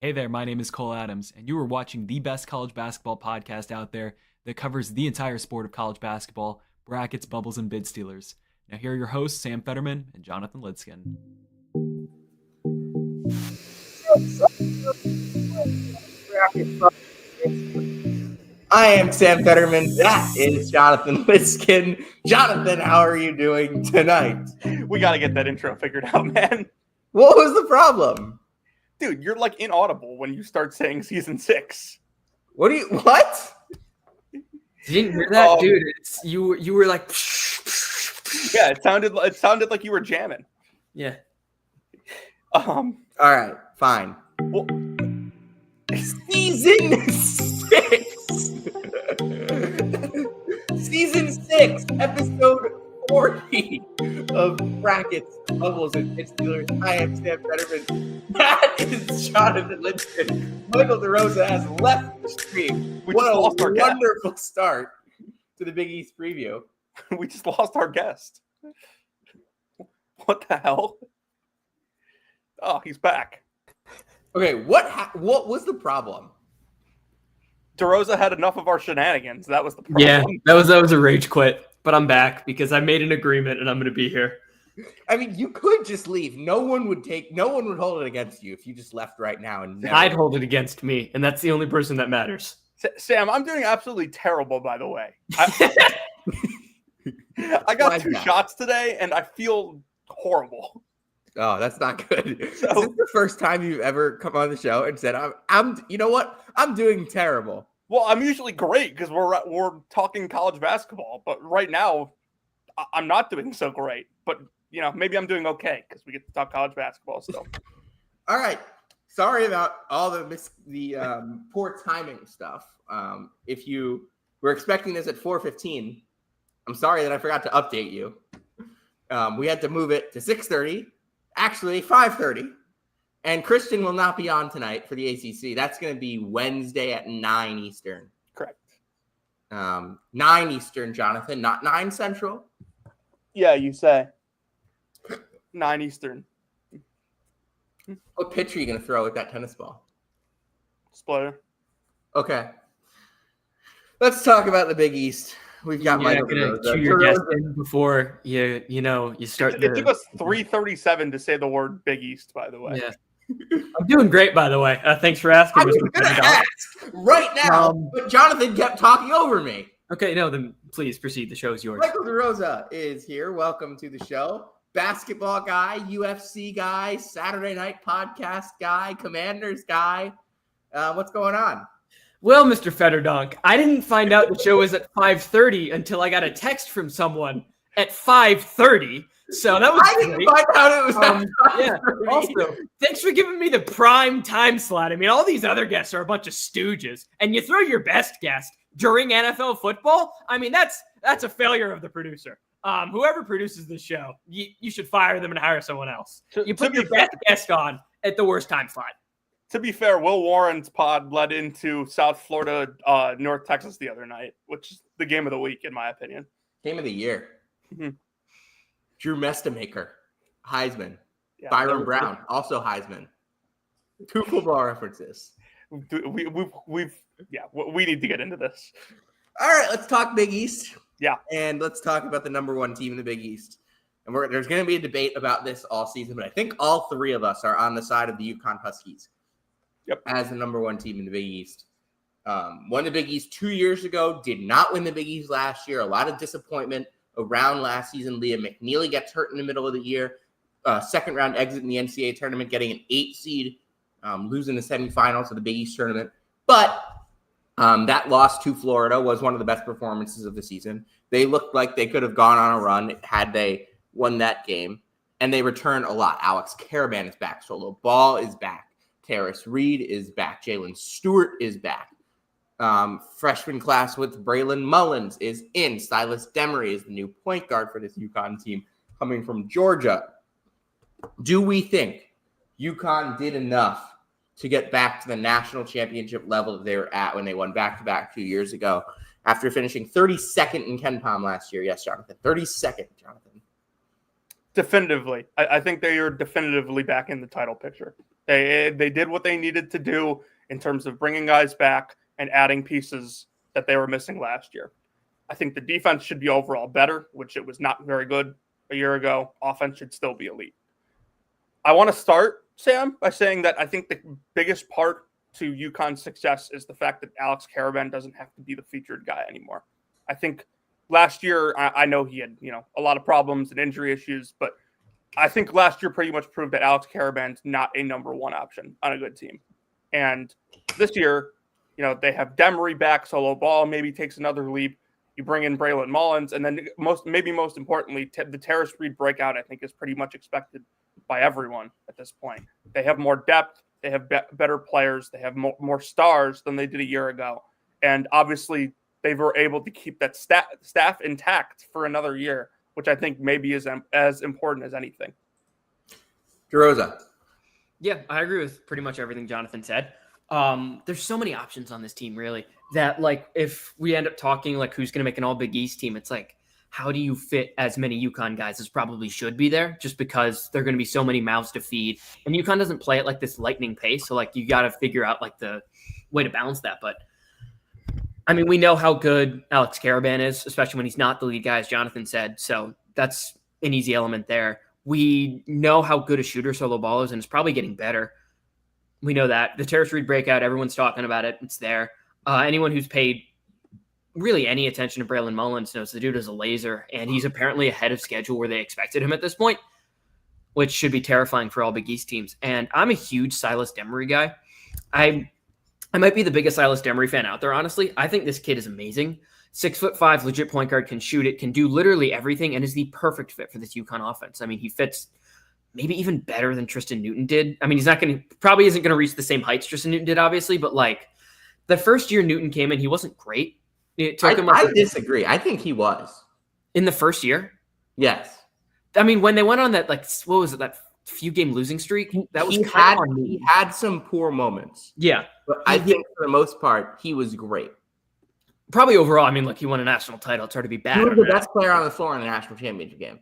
Hey there, my name is Cole Adams, and you are watching the best college basketball podcast out there that covers the entire sport of college basketball, brackets, bubbles, and bid stealers. Now here are your hosts, Sam Fetterman and Jonathan Lidskin. I am Sam Fetterman. That is Jonathan Lidskin. Jonathan, how are you doing tonight? We got to get that intro figured out, man. What was the problem? Dude, you're like inaudible when you start saying season 6. What? You didn't hear that, dude? You were like, yeah, it sounded like you were jamming. Yeah. All right, fine. Well, Season 6. Season 6, episode 40 of Brackets, Bubbles, and Bid Stealers. I am Sam Fetterman. That is Jonathan Lidskin. Michael DeRosa has left the stream. What a wonderful start to the Big East preview. We just lost our guest. What the hell? Oh, he's back. Okay, what was the problem? DeRosa had enough of our shenanigans. That was the problem. yeah, that was a rage quit. But I'm back because I made an agreement and I'm going to be here. I mean, you could just leave. No one would hold it against you if you just left right now. And I'd hold it against me, and that's the only person that matters. Sam, I'm doing absolutely terrible, by the way. I got 2 shots today, and I feel horrible. Oh, that's not good. So, is this the first time you've ever come on the show and said, "I'm you know what? I'm doing terrible"? Well, I'm usually great because we're talking college basketball, but right now I'm not doing so great. But maybe I'm doing okay because we get to talk college basketball still. All right, sorry about all the poor timing stuff. If you were expecting this at 4:15, I'm sorry that I forgot to update you. We had to move it to 6:30, actually 5:30. And Christian will not be on tonight for the ACC. That's going to be Wednesday at 9 Eastern. Correct. 9 Eastern, Jonathan, not 9 Central. Yeah, you say. 9 Eastern. What pitch are you going to throw with that tennis ball? Splitter. Okay. Let's talk about the Big East. We've got Michael going to chew your guest in before you start. It took us 3:37 to say the word Big East, by the way. Yeah. I'm doing great, by the way. Thanks for asking. I was going to ask right now, but Jonathan kept talking over me. Okay, no, then please proceed. The show is yours. Michael DeRosa is here. Welcome to the show. Basketball guy, UFC guy, Saturday night podcast guy, Commanders guy. What's going on? Well, Mr. Fetterdonk, I didn't find out the show was at 5:30 until I got a text from someone at 5:30. So that was I didn't find out it was at 5:30. Yeah. Also, thanks for giving me the prime time slot. I mean, all these other guests are a bunch of stooges, and you throw your best guest during NFL football. I mean, that's a failure of the producer. Whoever produces this show, you should fire them and hire someone else. You put your best guest on at the worst time slot. To be fair, Will Warren's pod led into South Florida, North Texas the other night, which is the game of the week, in my opinion. Game of the year. Mm-hmm. Drew Mestamaker, Heisman. Yeah, Byron Brown, also Heisman. 2 football references. We need to get into this. All right, let's talk Big East. Yeah. And let's talk about the number 1 team in the Big East. And there's going to be a debate about this all season, but I think all 3 of us are on the side of the UConn Huskies. Yep. As the number 1 team in the Big East. Won the Big East 2 years ago, did not win the Big East last year. A lot of disappointment around last season. Liam McNeely gets hurt in the middle of the year. Second round exit in the NCAA tournament, getting an 8 seed, losing the semifinals of the Big East tournament. But that loss to Florida was one of the best performances of the season. They looked like they could have gone on a run had they won that game. And they return a lot. Alex Caravan is back. Solo Ball is back. Terrace Reed is back. Jalen Stewart is back. Freshman class with Braylon Mullins is in. Silas Demery is the new point guard for this UConn team coming from Georgia. Do we think UConn did enough to get back to the national championship level that they were at when they won back-to-back 2 years ago after finishing 32nd in KenPom last year? Yes, Jonathan. 32nd, Jonathan. Definitively. I think they are definitively back in the title picture. They did what they needed to do in terms of bringing guys back and adding pieces that they were missing last year. I think the defense should be overall better, which it was not very good a year ago. Offense should still be elite. I want to start, Sam, by saying that I think the biggest part to UConn's success is the fact that Alex Caravan doesn't have to be the featured guy anymore. I think last year, I know he had, a lot of problems and injury issues, but I think last year pretty much proved that Alex Caravan's not a number one option on a good team. And this year, they have Demery back, solo ball, maybe takes another leap. You bring in Braylon Mullins, and then most importantly, the Terrace Reed breakout, I think, is pretty much expected by everyone at this point. They have more depth. They have better players. They have more stars than they did a year ago. And obviously, they were able to keep that staff intact for another year, which I think maybe is as important as anything. DeRosa. Yeah, I agree with pretty much everything Jonathan said. There's so many options on this team, really, that if we end up talking who's going to make an all Big East team, it's how do you fit as many UConn guys as probably should be there, just because there are going to be so many mouths to feed, and UConn doesn't play at this lightning pace. So you got to figure out the way to balance that. But I mean, we know how good Alex Caravan is, especially when he's not the lead guy, as Jonathan said. So that's an easy element there. We know how good a shooter Solo Ball is, and it's probably getting better. We know that. The Terrace Reed breakout, everyone's talking about it. It's there. Anyone who's paid really any attention to Braylon Mullins knows the dude is a laser, and he's apparently ahead of schedule where they expected him at this point, which should be terrifying for all Big East teams. And I'm a huge Silas Demery guy. I might be the biggest Silas Demery fan out there, honestly. I think this kid is amazing. 6'5", legit point guard, can shoot it, can do literally everything, and is the perfect fit for this UConn offense. I mean, he fits maybe even better than Tristan Newton did. I mean, probably isn't going to reach the same heights Tristan Newton did, obviously, but the first year Newton came in, he wasn't great. It took him. I disagree. I think he was in the first year. Yes. I mean, when they went on that, what was it, that few game losing streak? That was he had some poor moments. Yeah, but I think for the most part, he was great. Probably overall. I mean, he won a national title. It's hard to be bad. He was the best player on the floor in the national championship game.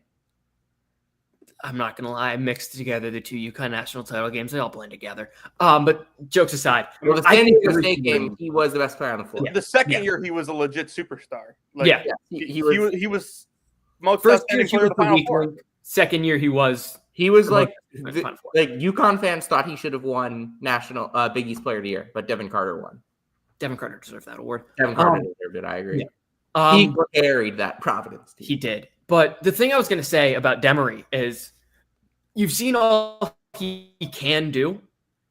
I'm not going to lie. I mixed together the two UConn national title games. They all blend together. But jokes aside. Well, the San Diego State game, he was the best player on the floor. Yeah. The second year, he was a legit superstar. He was most first year, player of the Final Four. Second year, he was UConn fans thought he should have won national Big East Player of the Year, but Devin Carter won. Devin Carter deserved that award. Devin Carter deserved it. I agree. Yeah. He carried that Providence team. He did. But the thing I was going to say about Demery is you've seen all he can do.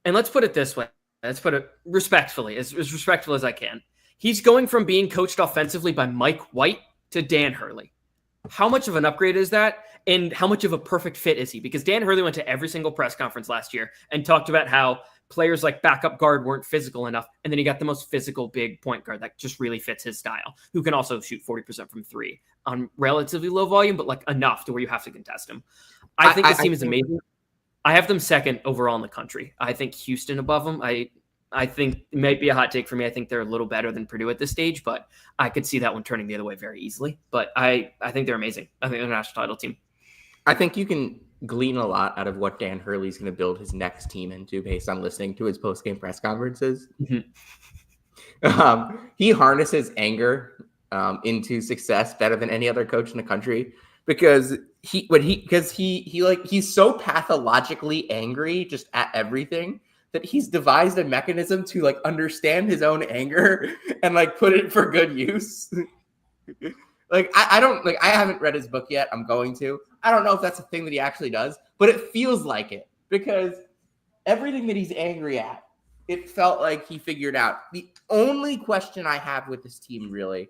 And let's put it this way. Let's put it respectfully, as respectful as I can. He's going from being coached offensively by Mike White to Dan Hurley. How much of an upgrade is that? And how much of a perfect fit is he? Because Dan Hurley went to every single press conference last year and talked about how players like backup guard weren't physical enough. And then he got the most physical big point guard that just really fits his style, who can also shoot 40% from three on relatively low volume, but enough to where you have to contest him. I think this team is amazing. I have them second overall in the country. I think Houston above them. I think it might be a hot take for me. I think they're a little better than Purdue at this stage, but I could see that one turning the other way very easily. But I think they're amazing. I think they're a national title team. I think you can glean a lot out of what Dan Hurley's going to build his next team into based on listening to his post-game press conferences. Mm-hmm. He harnesses anger into success better than any other coach in the country because he's so pathologically angry just at everything that he's devised a mechanism to understand his own anger and put it for good use. I haven't read his book yet. I'm going to. I don't know if that's a thing that he actually does, but it feels like it because everything that he's angry at, it felt like he figured out. The only question I have with this team really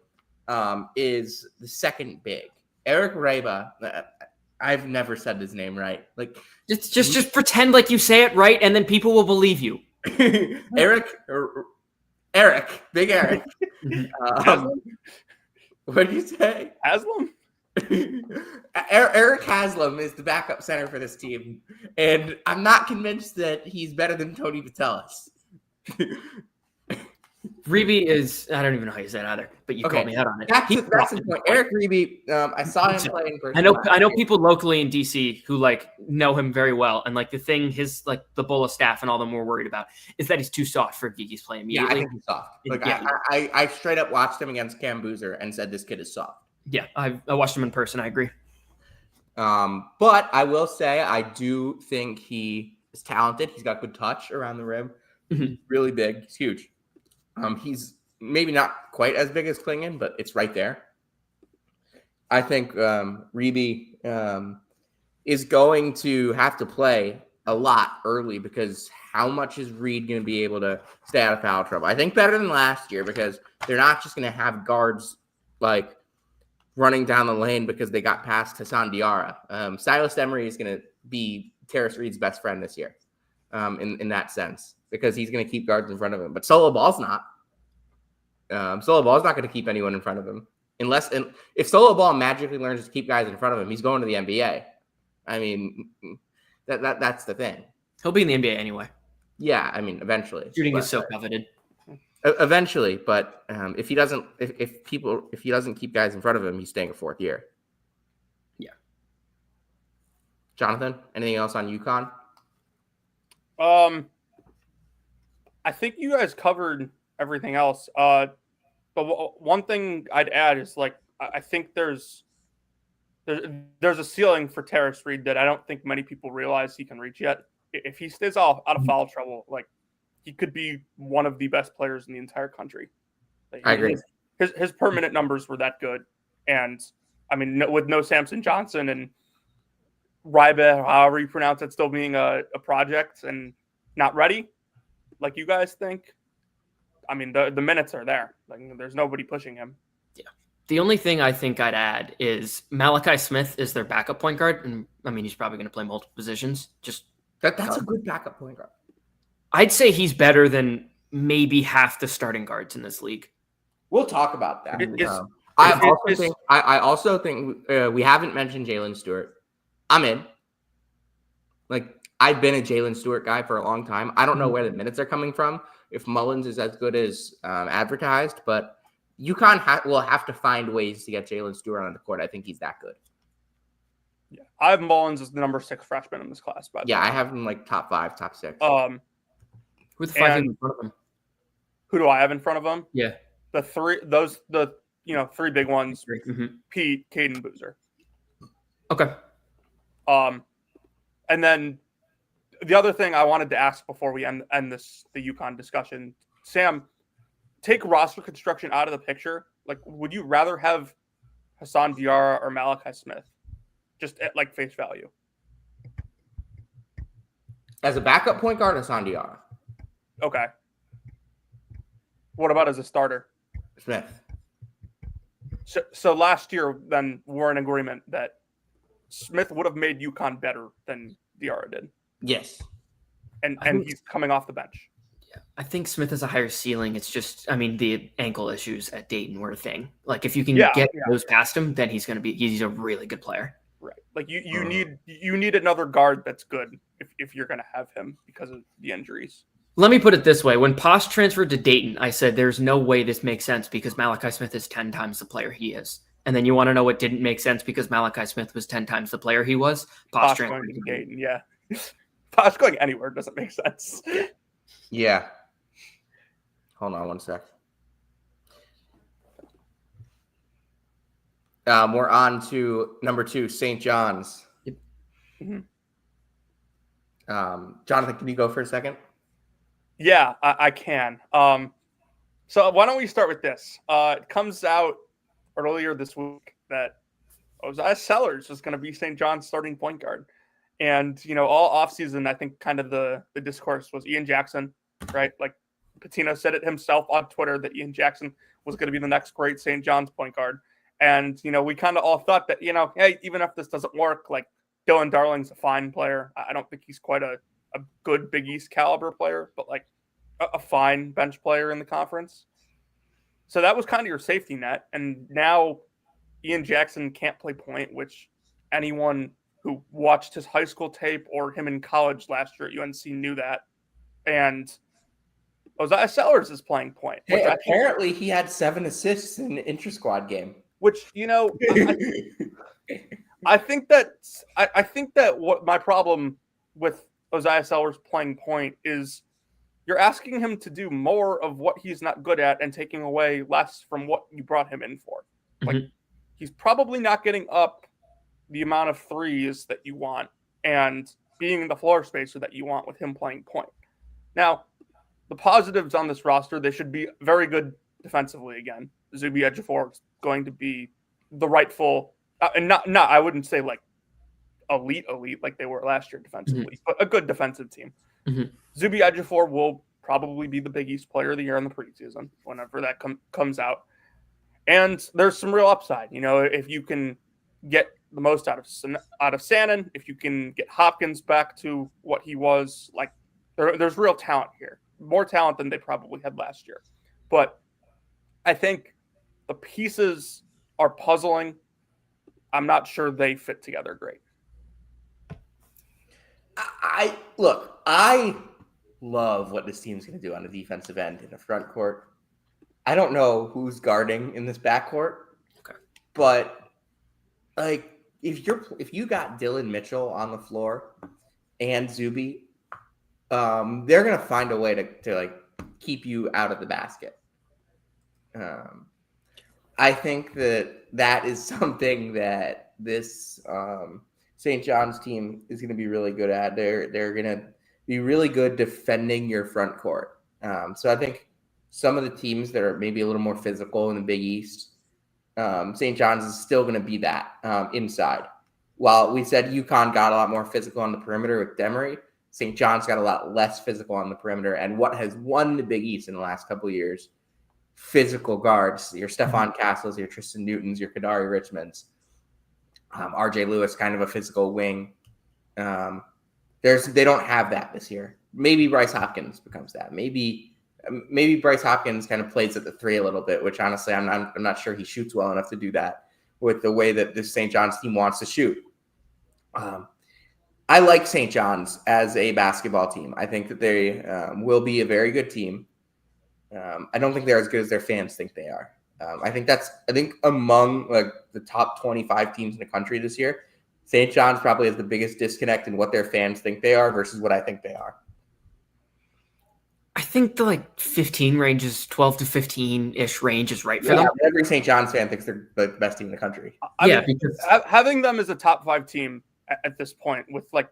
is the second big. Eric Reba. I've never said his name right. Just pretend like you say it right, and then people will believe you. Eric, Big Eric. What did you say? Haslam? Eric Haslam is the backup center for this team, and I'm not convinced that he's better than Tony Vitellis. Reeby is, I don't even know how you say it either, but you called me out on it. That's the point. Eric Reeby, I saw him play in person. I know people locally in DC who like know him very well, and like the thing his like the Bola staff and all them were worried about is that he's too soft for Geeky's play immediately. Yeah, I think he's soft. Like I straight up watched him against Cam Boozer and said this kid is soft. Yeah, I watched him in person. I agree. But I will say I do think he is talented. He's got good touch around the rim. Mm-hmm. Really big. He's huge. He's maybe not quite as big as Klingon, but it's right there. I think Reeby is going to have to play a lot early because how much is Reed going to be able to stay out of foul trouble? I think better than last year because they're not just going to have guards like running down the lane because they got past Hassan Diarra. Silas Emery is going to be Terrace Reed's best friend this year in that sense because he's going to keep guards in front of him. But Solo Ball's not. Solo Ball's not going to keep anyone in front of him. If Solo Ball magically learns to keep guys in front of him, he's going to the NBA. I mean, that's the thing. He'll be in the NBA anyway. Yeah, I mean, eventually. Shooting is so coveted. Eventually, but if he doesn't keep guys in front of him, he's staying a fourth year. Yeah. Jonathan, anything else on UConn? I think you guys covered everything else. But one thing I'd add is like I think there's a ceiling for Terrace Reed that I don't think many people realize he can reach yet. If he stays out of foul trouble, like he could be one of the best players in the entire country. Like, I agree. His permanent numbers were that good, and I mean with no Samson Johnson and Rybe, however you pronounce it, still being a project and not ready, like you guys think. I mean, the minutes are there. Like, there's nobody pushing him. Yeah. The only thing I think I'd add is Malachi Smith is their backup point guard. And I mean, he's probably going to play multiple positions. That's a good backup point guard. I'd say he's better than maybe half the starting guards in this league. We'll talk about that. I also think we haven't mentioned Jalen Stewart. I'm in. Like, I've been a Jalen Stewart guy for a long time. I don't know where the minutes are coming from. If Mullins is as good as advertised, but UConn will have to find ways to get Jalen Stewart on the court. I think he's that good. Yeah, I have Mullins as the number 6 freshman in this class. But yeah, I have him like top 5, top 6. Who's the 5 in front of him? Who do I have in front of him? Yeah, the 3 big ones: mm-hmm. Pete, Caden, Boozer. Okay. And then the other thing I wanted to ask before we end the UConn discussion, Sam, take roster construction out of the picture. Like, would you rather have Hassan Diarra or Malachi Smith? Just at like face value. As a backup point guard, Hassan Diarra. Okay. What about as a starter? Smith. So last year, then we're in agreement that Smith would have made UConn better than Diarra did. Yes. And he's coming off the bench. Yeah, I think Smith has a higher ceiling. It's just, I mean, the ankle issues at Dayton were a thing. Like, if you can get those past him, then he's a really good player. Right. Like you need another guard that's good if you're going to have him because of the injuries. Let me put it this way. When Posh transferred to Dayton, I said, there's no way this makes sense because Malachi Smith is 10 times the player he is. And then you want to know what didn't make sense because Malachi Smith was 10 times the player he was? Posh transferred going to Dayton, yeah. Posh going anywhere doesn't make sense. Yeah. Hold on one sec. We're on to number 2, St. John's. Yep. Mm-hmm. Jonathan, can you go for a second? Yeah, I can. So why don't we start with this? It comes out earlier this week that Isaiah Sellers is going to be St. John's starting point guard. And, all offseason, I think kind of the discourse was Ian Jackson, right? Like Pitino said it himself on Twitter that Ian Jackson was going to be the next great St. John's point guard. And, we kind of all thought that, hey, even if this doesn't work, like Dylan Darling's a fine player. I don't think he's quite a good Big East caliber player, but like a fine bench player in the conference. So that was kind of your safety net. And now Ian Jackson can't play point, which anyone who watched his high school tape or him in college last year at UNC knew that. And Isaiah Sellers is playing point. Hey, apparently he had 7 assists in the intra-squad game. Which, I think that what my problem with Isaiah Sellers playing point is you're asking him to do more of what he's not good at and taking away less from what you brought him in for. Like, he's probably not getting up the amount of threes that you want and being the floor spacer that you want with him playing point. Now, the positives on this roster, they should be very good defensively again. Zuby Ejiofor is going to be the rightful, and not I wouldn't say like elite like they were last year defensively, but a good defensive team. Zuby Ejiofor will probably be the Big East player of the year in the preseason whenever that comes out. And there's some real upside. If you can get the most out of Sannon, if you can get Hopkins back to what he was, like there's real talent here. More talent than they probably had last year. But I think the pieces are puzzling. I'm not sure they fit together great. I love what this team's going to do on the defensive end in the front court. I don't know who's guarding in this backcourt. Okay. But like if you got Dylan Mitchell on the floor and Zuby, they're going to find a way to like keep you out of the basket. I think that is something that this St. John's team is going to be really good at. They're going to be really good defending your front court. So I think some of the teams that are maybe a little more physical in the Big East, St. John's is still going to be that inside. While we said UConn got a lot more physical on the perimeter with Demery, St. John's got a lot less physical on the perimeter. And what has won the Big East in the last couple of years? Physical guards, your Stephon Castles, your Tristan Newtons, your Kadari Richmonds, RJ Lewis, kind of a physical wing. They don't have that this year. Maybe Bryce Hopkins becomes that. Maybe Bryce Hopkins kind of plays at the 3 a little bit, which honestly I'm not sure he shoots well enough to do that with the way that this St. John's team wants to shoot. I like St. John's as a basketball team. I think that they will be a very good team. I don't think they're as good as their fans think they are. I think among like the top 25 teams in the country this year, St. John's probably has the biggest disconnect in what their fans think they are versus what I think they are. I think the 15 range is 12 to 15-ish range is right for them. Every St. John's fan thinks they're the best team in the country. Because having them as a top 5 team at this point with like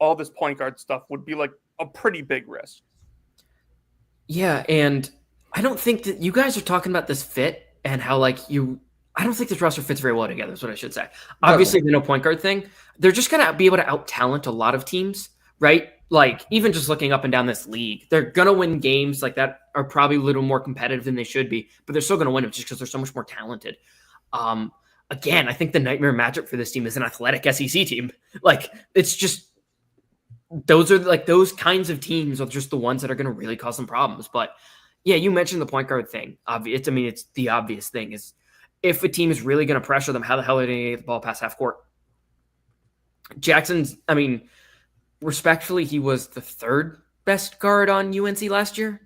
all this point guard stuff would be like a pretty big risk. Yeah, and I don't think that you guys are talking about this fit and how I don't think this roster fits very well together is what I should say. Obviously, the no point guard thing, they're just going to be able to out-talent a lot of teams, right? Like, even just looking up and down this league, they're going to win games like that are probably a little more competitive than they should be, but they're still going to win them just because they're so much more talented. Again, I think the nightmare matchup for this team is an athletic SEC team. Like, it's just those are like those kinds of teams are just the ones that are going to really cause them problems. But yeah, you mentioned the point guard thing. It's the obvious thing is if a team is really going to pressure them, how the hell are they going to get the ball past half court? Jackson's, respectfully, he was the 3rd best guard on UNC last year.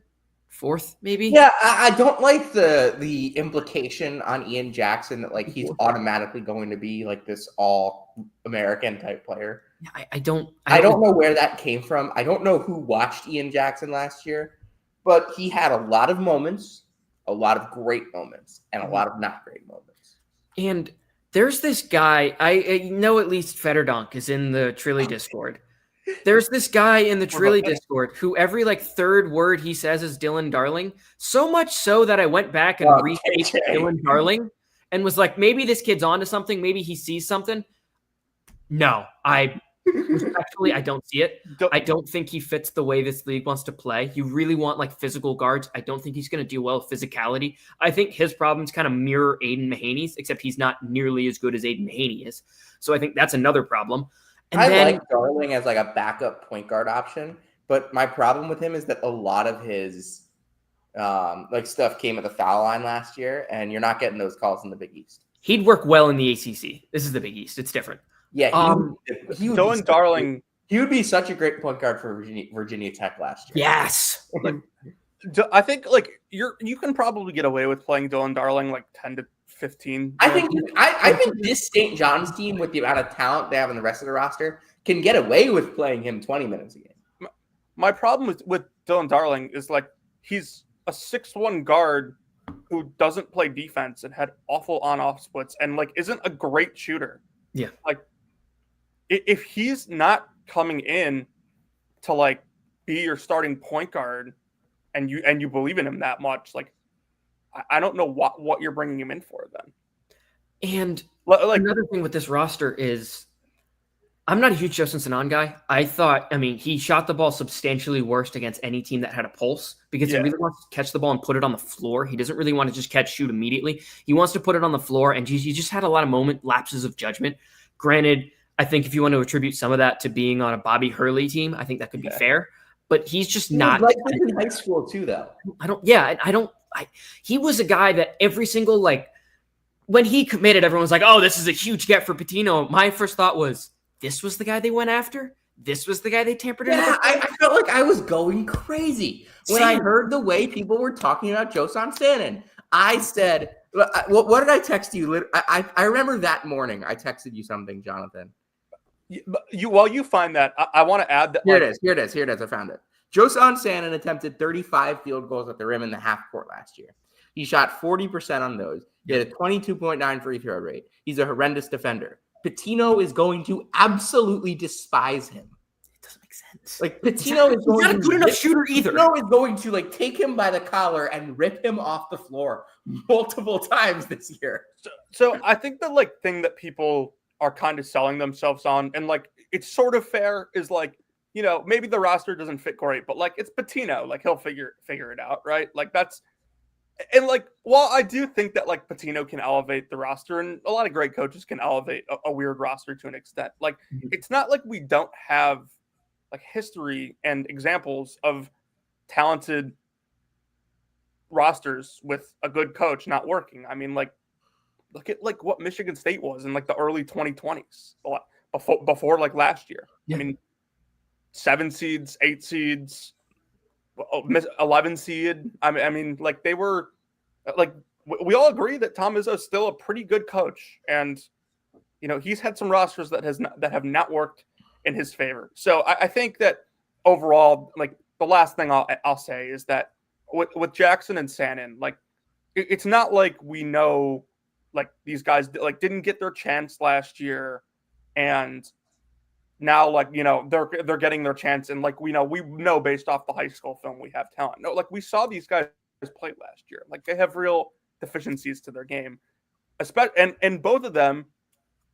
4th, maybe? Yeah, I don't like the implication on Ian Jackson that like he's automatically going to be like this all-American type player. I don't know where that came from. I don't know who watched Ian Jackson last year, but he had a lot of moments, a lot of great moments, and a lot of not great moments. And there's this guy, I know at least Fetterdonk is in the Trilly Discord. There's this guy in the Trilly Discord who every 3rd word he says is Dylan Darling. So much so that I went back and retaped Dylan Darling and was like, maybe this kid's onto something. Maybe he sees something. No, respectfully, I don't see it. I don't think he fits the way this league wants to play. You really want physical guards. I don't think he's going to do well with physicality. I think his problems kind of mirror Aiden Mahaney's, except he's not nearly as good as Aiden Mahaney is. So I think that's anher problem. And I like Darling as a backup point guard option, but my problem with him is that a lot of his stuff came at the foul line last year, and you're not getting those calls in the Big East. He'd work well in the ACC. This is the Big East. It's different. Yeah, Dylan Darling. He would be such a great point guard for Virginia Tech last year. Yes. I think like you can probably get away with playing Dylan Darling like 10 to 15. I think this St. John's team, with the amount of talent they have in the rest of the roster, can get away with playing him 20 minutes a game. My problem with Dylan Darling is like he's a 6'1" guard who doesn't play defense and had awful on-off splits and like isn't a great shooter. Yeah. Like if he's not coming in to like be your starting point guard and you believe in him that much, like I don't know what you're bringing him in for then. And like another thing with this roster is I'm not a huge Justin Sanan guy. He shot the ball substantially worse against any team that had a pulse because he really wants to catch the ball and put it on the floor. He doesn't really want to just shoot immediately. He wants to put it on the floor, and he just had a lot of lapses of judgment. Granted, I think if you want to attribute some of that to being on a Bobby Hurley team, I think that could be fair. But he's just not. Like in high school too, though. He was a guy that every single when he committed, everyone was like, "Oh, this is a huge get for Pitino." My first thought was, this was the guy they went after? This was the guy they tampered in? Yeah, I felt like I was going crazy when I heard the way people were talking about Josan Stannon. I said, what did I text you? I remember that morning I texted you something, Jonathan. While you find that, I want to add that. Here it is. I found it. Josan Stannon attempted 35 field goals at the rim in the half court last year. He shot 40% on those. He had a 22.9 free throw rate. He's a horrendous defender. Pitino is going to absolutely despise him. It doesn't make sense. Like Pitino is not a good enough shooter either. Pitino is going to take him by the collar and rip him off the floor multiple times this year. So I think the thing that people are kind of selling themselves on, and it's sort of fair, is maybe the roster doesn't fit great, but it's Pitino, he'll figure it out, right? That's. And while I do think that Pitino can elevate the roster, and a lot of great coaches can elevate a weird roster to an extent, it's not like we don't have history and examples of talented rosters with a good coach not working. I mean, look at what Michigan State was in the early 2020s before last year. Yeah. I mean, 7 seeds, 8 seeds. 11 seed. I mean, they were we all agree that Tom Izzo's still a pretty good coach, and he's had some rosters that have not worked in his favor. So I think that overall, the last thing I'll say is that with Jackson and Sannon, it's not we know these guys didn't get their chance last year, and now, they're getting their chance, and we know based off the high school film we have talent. No, we saw these guys play last year. They have real deficiencies to their game, and both of them,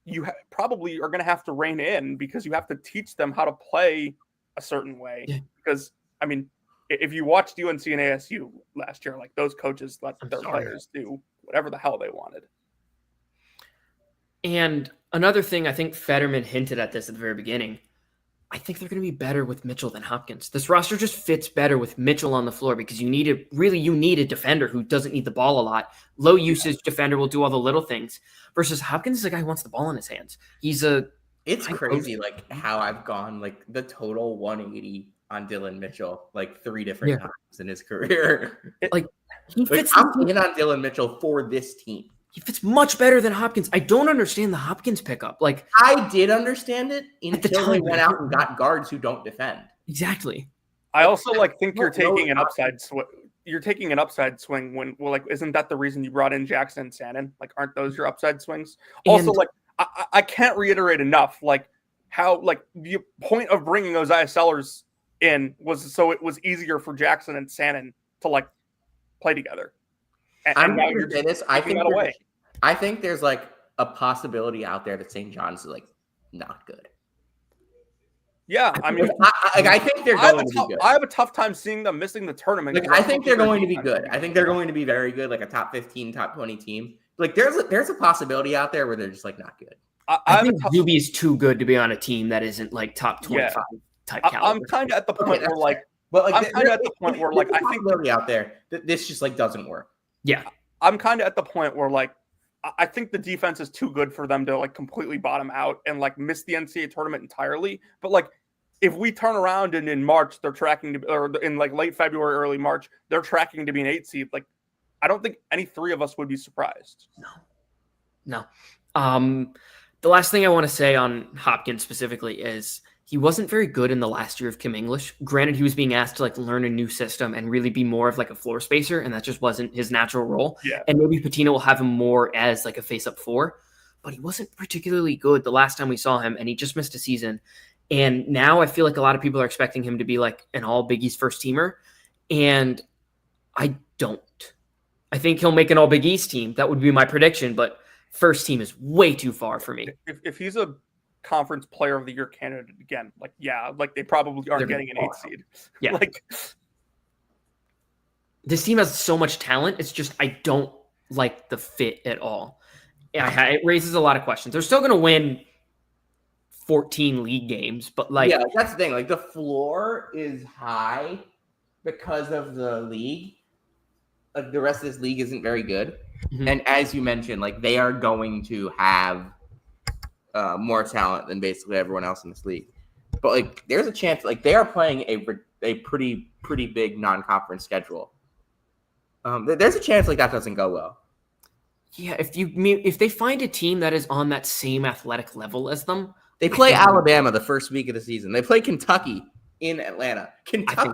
you probably are going to have to rein in because you have to teach them how to play a certain way. Yeah. Because I mean, if you watched UNC and ASU last year, those coaches let their players do whatever the hell they wanted. And another thing, I think Fetterman hinted at this at the very beginning. I think they're going to be better with Mitchell than Hopkins. This roster just fits better with Mitchell on the floor because you need a defender who doesn't need the ball a lot. Low usage defender will do all the little things. Versus Hopkins is a guy who wants the ball in his hands. It's crazy how I've gone the total 180 on Dylan Mitchell 3 different times in his career. He fits. I'm in on Dylan Mitchell for this team. He fits much better than Hopkins. I don't understand the Hopkins pickup. I did understand it until they went out and got guards who don't defend. Exactly. I also think you're taking an upside swing. You're taking an upside swing when isn't that the reason you brought in Jackson and Sannon? Aren't those your upside swings? Also, I can't reiterate enough how the point of bringing Isaiah Sellers in was so it was easier for Jackson and Sannon to play together. I'm going to say this. I think there's a possibility out there that St. John's is not good. Yeah, I mean, I think they're going to be good. I have a tough time seeing them missing the tournament. I think they're going to be good. I think they're going to be very good, a top 15, top 20 team. There's a possibility out there where they're just not good. I think Zuby is too good to be on a team that isn't top 25 type caliber. I'm kind of at the point where I'm kind of at the point where I think out there that this just doesn't work. Yeah, I'm kind of at the point where I think the defense is too good for them to completely bottom out and miss the NCAA tournament entirely. But if we turn around and in March they're tracking to, or in like late February, early March, they're tracking to be an 8 seed, like I don't think any three of us would be surprised. No. The last thing I want to say on Hopkins specifically is he wasn't very good in the last year of Kim English. Granted, he was being asked to like learn a new system and really be more of like a floor spacer, and that just wasn't his natural role. Yeah. And maybe Patino will have him more as like a face-up 4, but he wasn't particularly good the last time we saw him, and he just missed a season. And now I feel like a lot of people are expecting him to be like an all Big East first teamer, and I don't. I think he'll make an all Big East team. That would be my prediction, but first team is way too far for me. If he's a conference player of the year candidate again, like, yeah, like they probably aren't getting an 8 seed. Yeah. Like this team has so much talent. It's just, I don't like the fit at all. It raises a lot of questions. They're still going to win 14 league games, but like, yeah, that's the thing. Like the floor is high because of the league. Like the rest of this league isn't very good. Mhm. And as you mentioned, like they are going to have more talent than basically everyone else in this league. But like, there's a chance. Like they are playing a pretty big non-conference schedule. There's a chance like that doesn't go well. yeah, if they find a team that is on that same athletic level as them, They play Alabama the first week of the season. They play Kentucky in Atlanta. Kentucky,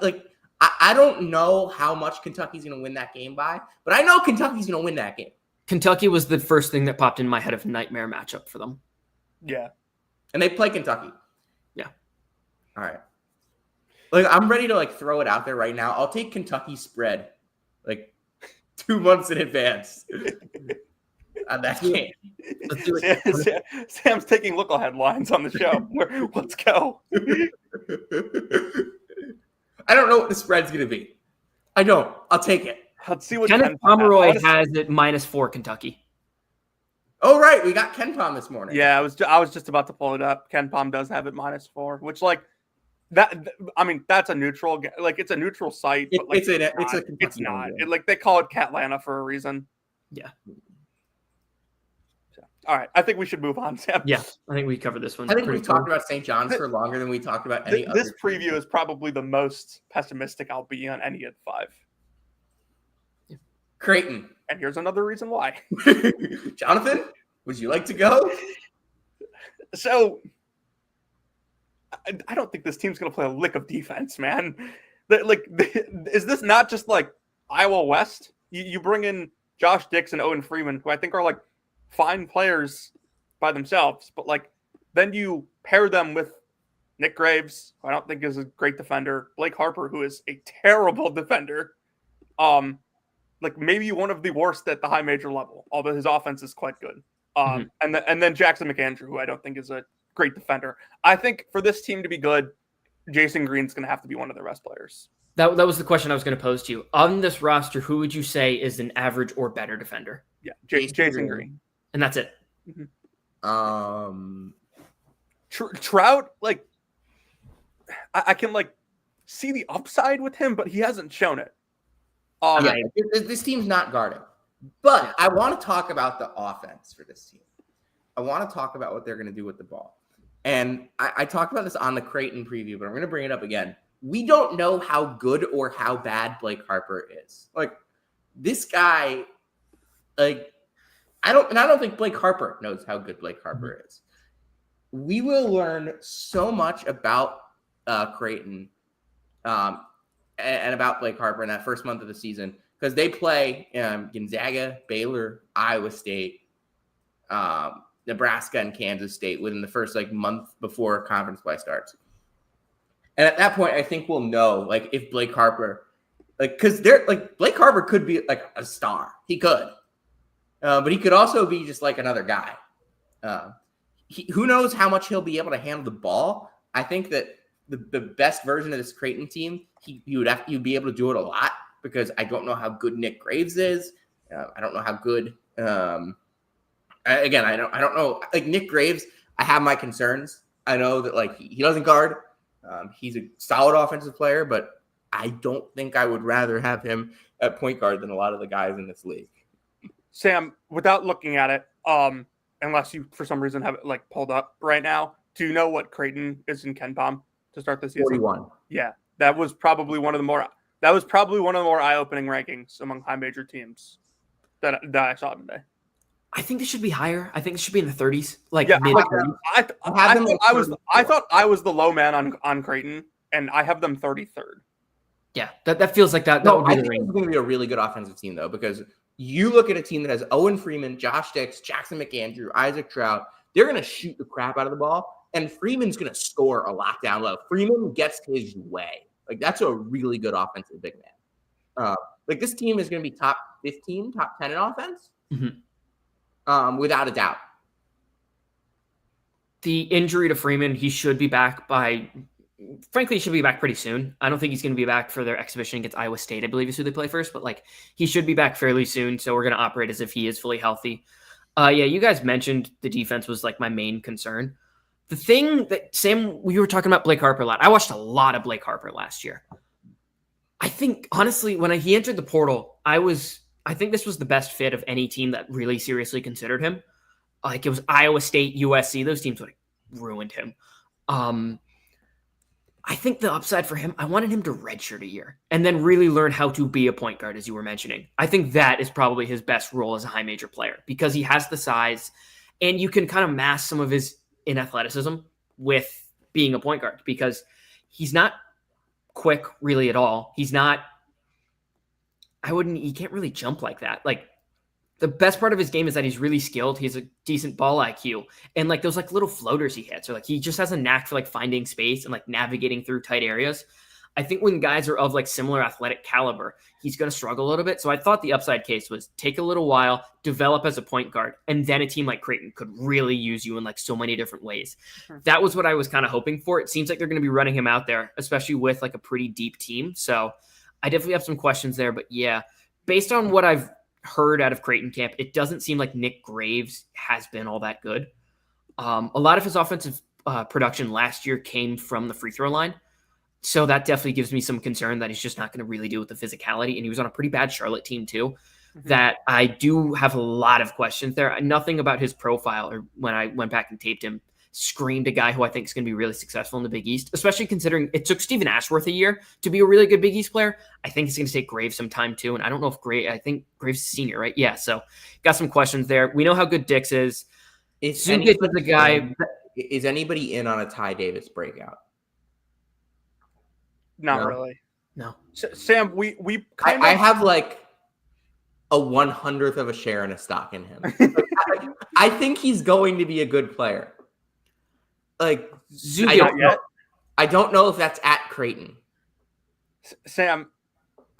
like I don't know how much Kentucky's going to win that game by, but I know Kentucky's going to win that game. Kentucky was the first thing that popped in my head of nightmare matchup for them. yeah. And they play Kentucky. Yeah. All right. Like I'm ready to like throw it out there right now. I'll take Kentucky spread like 2 months in advance on that game. Let's do it. Sam's taking local headlines on the show. Let's go. I don't know what the spread's going to be. I don't. I'll take it. Let's see what Kenneth Pomeroy has it -4 Kentucky. Oh, right. We got Ken Pom this morning. Yeah, I was just about to pull it up. Ken Pom does have it -4, which like that. I mean, that's a neutral. Like it's a neutral site. But like, it's not. Like they call it Catlanta for a reason. Yeah. So, all right. I think we should move on, Sam. Yeah, I think we covered this one. I think we've talked about St. John's for longer than we talked about any other. This preview is probably the most pessimistic I'll be on any of 5. Creighton. And here's another reason why. Jonathan, would you like to go? So I don't think this team's going to play a lick of defense, man. Is this not just like Iowa West? You bring in Josh Dix and Owen Freeman, who I think are like fine players by themselves, but like then you pair them with Nick Graves, who I don't think is a great defender, Blake Harper, who is a terrible defender. Like maybe one of the worst at the high major level, although his offense is quite good. And then Jackson McAndrew, who I don't think is a great defender. I think for this team to be good, Jason Green's going to have to be one of their best players. That was the question I was going to pose to you. On this roster, who would you say is an average or better defender? Yeah, Jason Green. And that's it. Mm-hmm. Trout, like I can like see the upside with him, but he hasn't shown it. This team's not guarding. But I want to talk about the offense for this team. I want to talk about what they're going to do with the ball. And I talked about this on the Creighton preview, but I'm going to bring it up again. We don't know how good or how bad Blake Harper is. Like this guy, like I don't think Blake Harper knows how good Blake Harper is. We will learn so much about Creighton and about Blake Harper in that first month of the season because they play Gonzaga, Baylor, Iowa State, Nebraska, and Kansas State within the first like month before conference play starts. And at that point, I think we'll know like if Blake Harper, like because they're like Blake Harper could be like a star. He could, but he could also be just like another guy. Who knows how much he'll be able to handle the ball? I think that the best version of this Creighton team, you'd be able to do it a lot because I don't know how good Nick Graves is. I don't know how good. I don't know. Like Nick Graves, I have my concerns. I know that like he doesn't guard. He's a solid offensive player, but I don't think I would rather have him at point guard than a lot of the guys in this league. Sam, without looking at it, unless you for some reason have it like pulled up right now, Do you know what Creighton is in Ken Palm to start the season? 41. Yeah, that was probably one of the more eye-opening rankings among high major teams that I saw today. I think this should be higher. I think this should be in the 30s, like Yeah, mid. I thought I was the low man on Creighton, and I have them 33rd. Yeah, that feels like that. No, That would I be the think range. it's going to be a really good offensive team, though, because you look at a team that has Owen Freeman, Josh Dix, Jackson McAndrew, Isaac Trout. They're going to shoot the crap out of the ball, and Freeman's going to score a lot down low. Freeman gets his way. Like, that's a really good offensive big man. Like, this team is going to be top 15, top 10 in offense, without a doubt. The injury to Freeman, he should be back frankly, he should be back pretty soon. I don't think he's going to be back for their exhibition against Iowa State, I believe is who they play first, but like he should be back fairly soon. So we're going to operate as if he is fully healthy. Yeah, you guys mentioned the defense was like my main concern. The thing that we were talking about Blake Harper a lot. I watched a lot of Blake Harper last year. I think honestly, when he entered the portal, I think this was the best fit of any team that really seriously considered him. Like it was Iowa State, USC, those teams would have ruined him. I think the upside for him, I wanted him to redshirt a year and then really learn how to be a point guard, as you were mentioning. I think that is probably his best role as a high major player because he has the size and you can kind of mask some of his inathleticism with being a point guard because he's not quick really at all. He can't really jump like that. Like the best part of his game is that he's really skilled. He has a decent ball IQ and like those like little floaters he hits or like he just has a knack for like finding space and like navigating through tight areas. I think when guys are of like similar athletic caliber, he's going to struggle a little bit. So I thought the upside case was take a little while, develop as a point guard, and then a team like Creighton could really use you in like so many different ways. That was what I was kind of hoping for. It seems like they're going to be running him out there, especially with like a pretty deep team. So I definitely have some questions there, but yeah, based on what I've heard out of Creighton camp, it doesn't seem like Nick Graves has been all that good. A lot of his offensive production last year came from the free throw line. So that definitely gives me some concern that he's just not going to really deal with the physicality. And he was on a pretty bad Charlotte team too, that I do have a lot of questions there. Nothing about his profile or when I went back and taped him screamed a guy who I think is going to be really successful in the Big East, especially considering it took Stephen Ashworth a year to be a really good Big East player. I think it's going to take Graves some time too. And I don't know if I think Graves is senior, right? Yeah. So got some questions there. We know how good Dix is. Is anybody in on a Ty Davis breakout? Not really. No. Sam, we I have like a 100th of a share in a stock in him. I think he's going to be a good player. Like I don't know if that's at Creighton. Sam,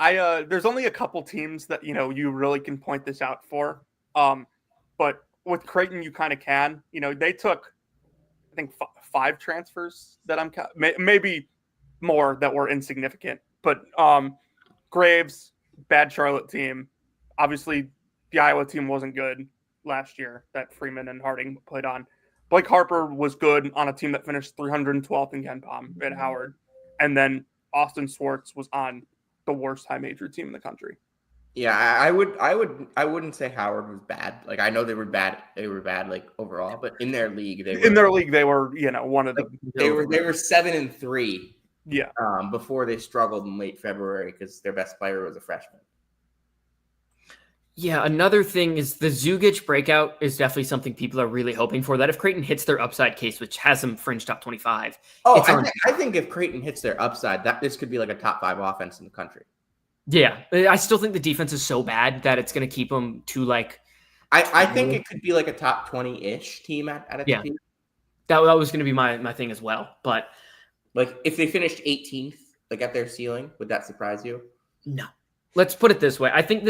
there's only a couple teams that you really can point this out for. But with Creighton, you kind of can. They took, I think, 5 transfers that I'm maybe more that were insignificant. But Graves, bad Charlotte team. Obviously, the Iowa team wasn't good last year that Freeman and Harding played on. Blake Harper was good on a team that finished 312th in Ken Palm at Howard. And then Austin Swartz was on the worst high major team in the country. Yeah, I wouldn't say Howard was bad. Like I know they were bad like overall, but in their league they were one of the they were 7-3. Yeah. Before they struggled in late February because their best player was a freshman. Yeah, another thing is the Zugic breakout is definitely something people are really hoping for. That if Creighton hits their upside case, which has them fringe top 25. I think if Creighton hits their upside, that this could be like a top 5 offense in the country. Yeah, I still think the defense is so bad that it's going to keep them to like. I think it could be like a top 20-ish team at a team. That was going to be my thing as well. But like if they finished 18th, like at their ceiling, would that surprise you? No. Let's put it this way. I think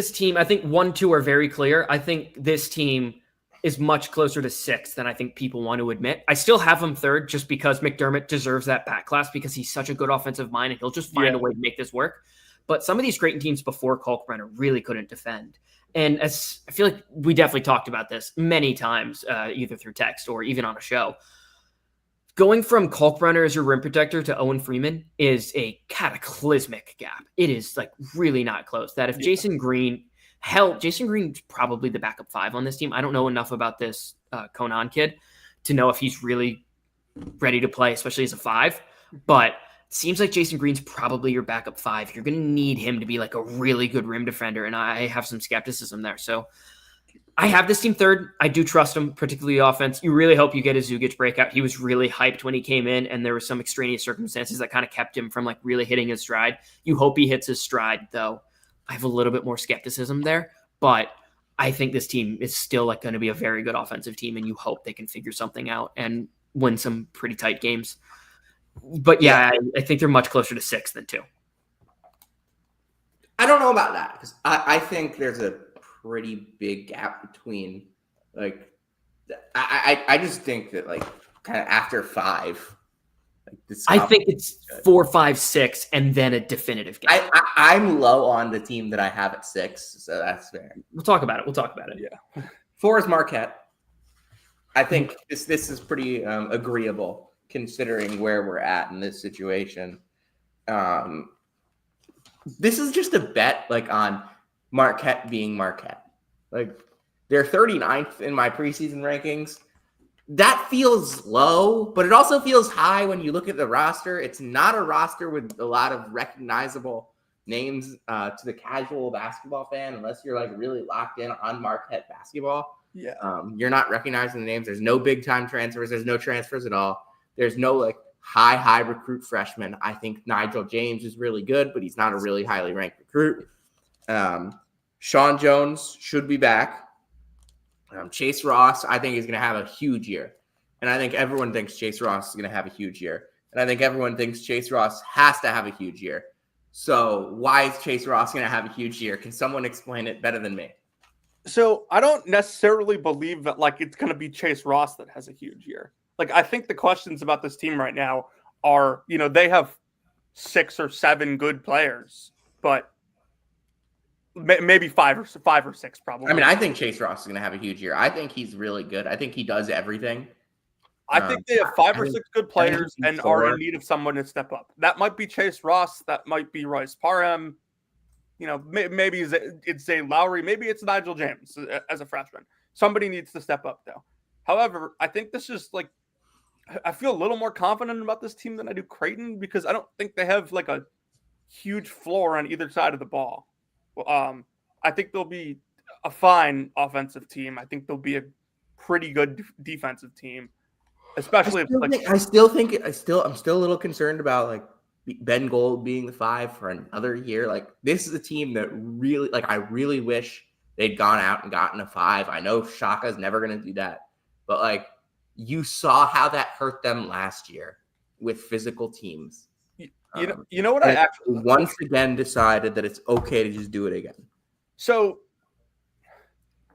1, 2 are very clear. I think this team is much closer to 6th than I think people want to admit. I still have him 3rd just because McDermott deserves that back class because he's such a good offensive mind and he'll just find a way to make this work. But some of these Creighton teams before Kalkbrenner really couldn't defend. And as I feel like we definitely talked about this many times, either through text or even on a show. Going from Kalkbrenner as your rim protector to Owen Freeman is a cataclysmic gap. It is like really not close. That if Jason Green's probably the backup 5 on this team. I don't know enough about this Conan kid to know if he's really ready to play, especially as a 5. But it seems like Jason Green's probably your backup 5. You're going to need him to be like a really good rim defender, and I have some skepticism there. So I have this team 3rd. I do trust him, particularly offense. You really hope you get a Zugic breakout. He was really hyped when he came in, and there were some extraneous circumstances that kind of kept him from like really hitting his stride. You hope he hits his stride, though. I have a little bit more skepticism there, but I think this team is still like going to be a very good offensive team, and you hope they can figure something out and win some pretty tight games. But yeah, I think they're much closer to 6 than 2. I don't know about that because I think there's a pretty big gap between like I just think that like kind of after 5. I think it's 4, 5, 6, and then a definitive game. I'm low on the team that I have at 6, so that's fair. We'll talk about it. Yeah. 4 is Marquette. I think this is pretty agreeable considering where we're at in this situation. This is just a bet like on Marquette being Marquette. Like they're 39th in my preseason rankings. That feels low, but it also feels high when you look at the roster. It's not a roster with a lot of recognizable names to the casual basketball fan, unless you're like really locked in on Marquette basketball. Yeah. You're not recognizing the names. There's no big time transfers. There's no transfers at all. There's no like high recruit freshmen. I think Nigel James is really good, but he's not a really highly ranked recruit. Sean Jones should be back. Chase Ross, I think, is going to have a huge year. And I think everyone thinks Chase Ross is going to have a huge year. And I think everyone thinks Chase Ross has to have a huge year. So why is Chase Ross going to have a huge year? Can someone explain it better than me? So I don't necessarily believe that like it's going to be Chase Ross that has a huge year. Like I think the questions about this team right now are, they have 6 or 7 good players, but maybe 5 or 6 probably. I mean, I think Chase Ross is going to have a huge year. I think he's really good. I think he does everything. I think they have 5 or 6 good players and are in need of someone to step up. That might be Chase Ross. That might be Royce Parham. Maybe it's Zay Lowry. Maybe it's Nigel James as a freshman. Somebody needs to step up, though. However, I think this is like I feel a little more confident about this team than I do Creighton because I don't think they have like a huge floor on either side of the ball. I think they'll be a fine offensive team. I think they'll be a pretty good defensive team, especially I'm still a little concerned about like Ben Gold being the 5 for another year. Like this is a team that really I really wish they'd gone out and gotten a 5. I know Shaka's never going to do that, but like you saw how that hurt them last year with physical teams. You know what I actually once again decided that it's okay to just do it again. So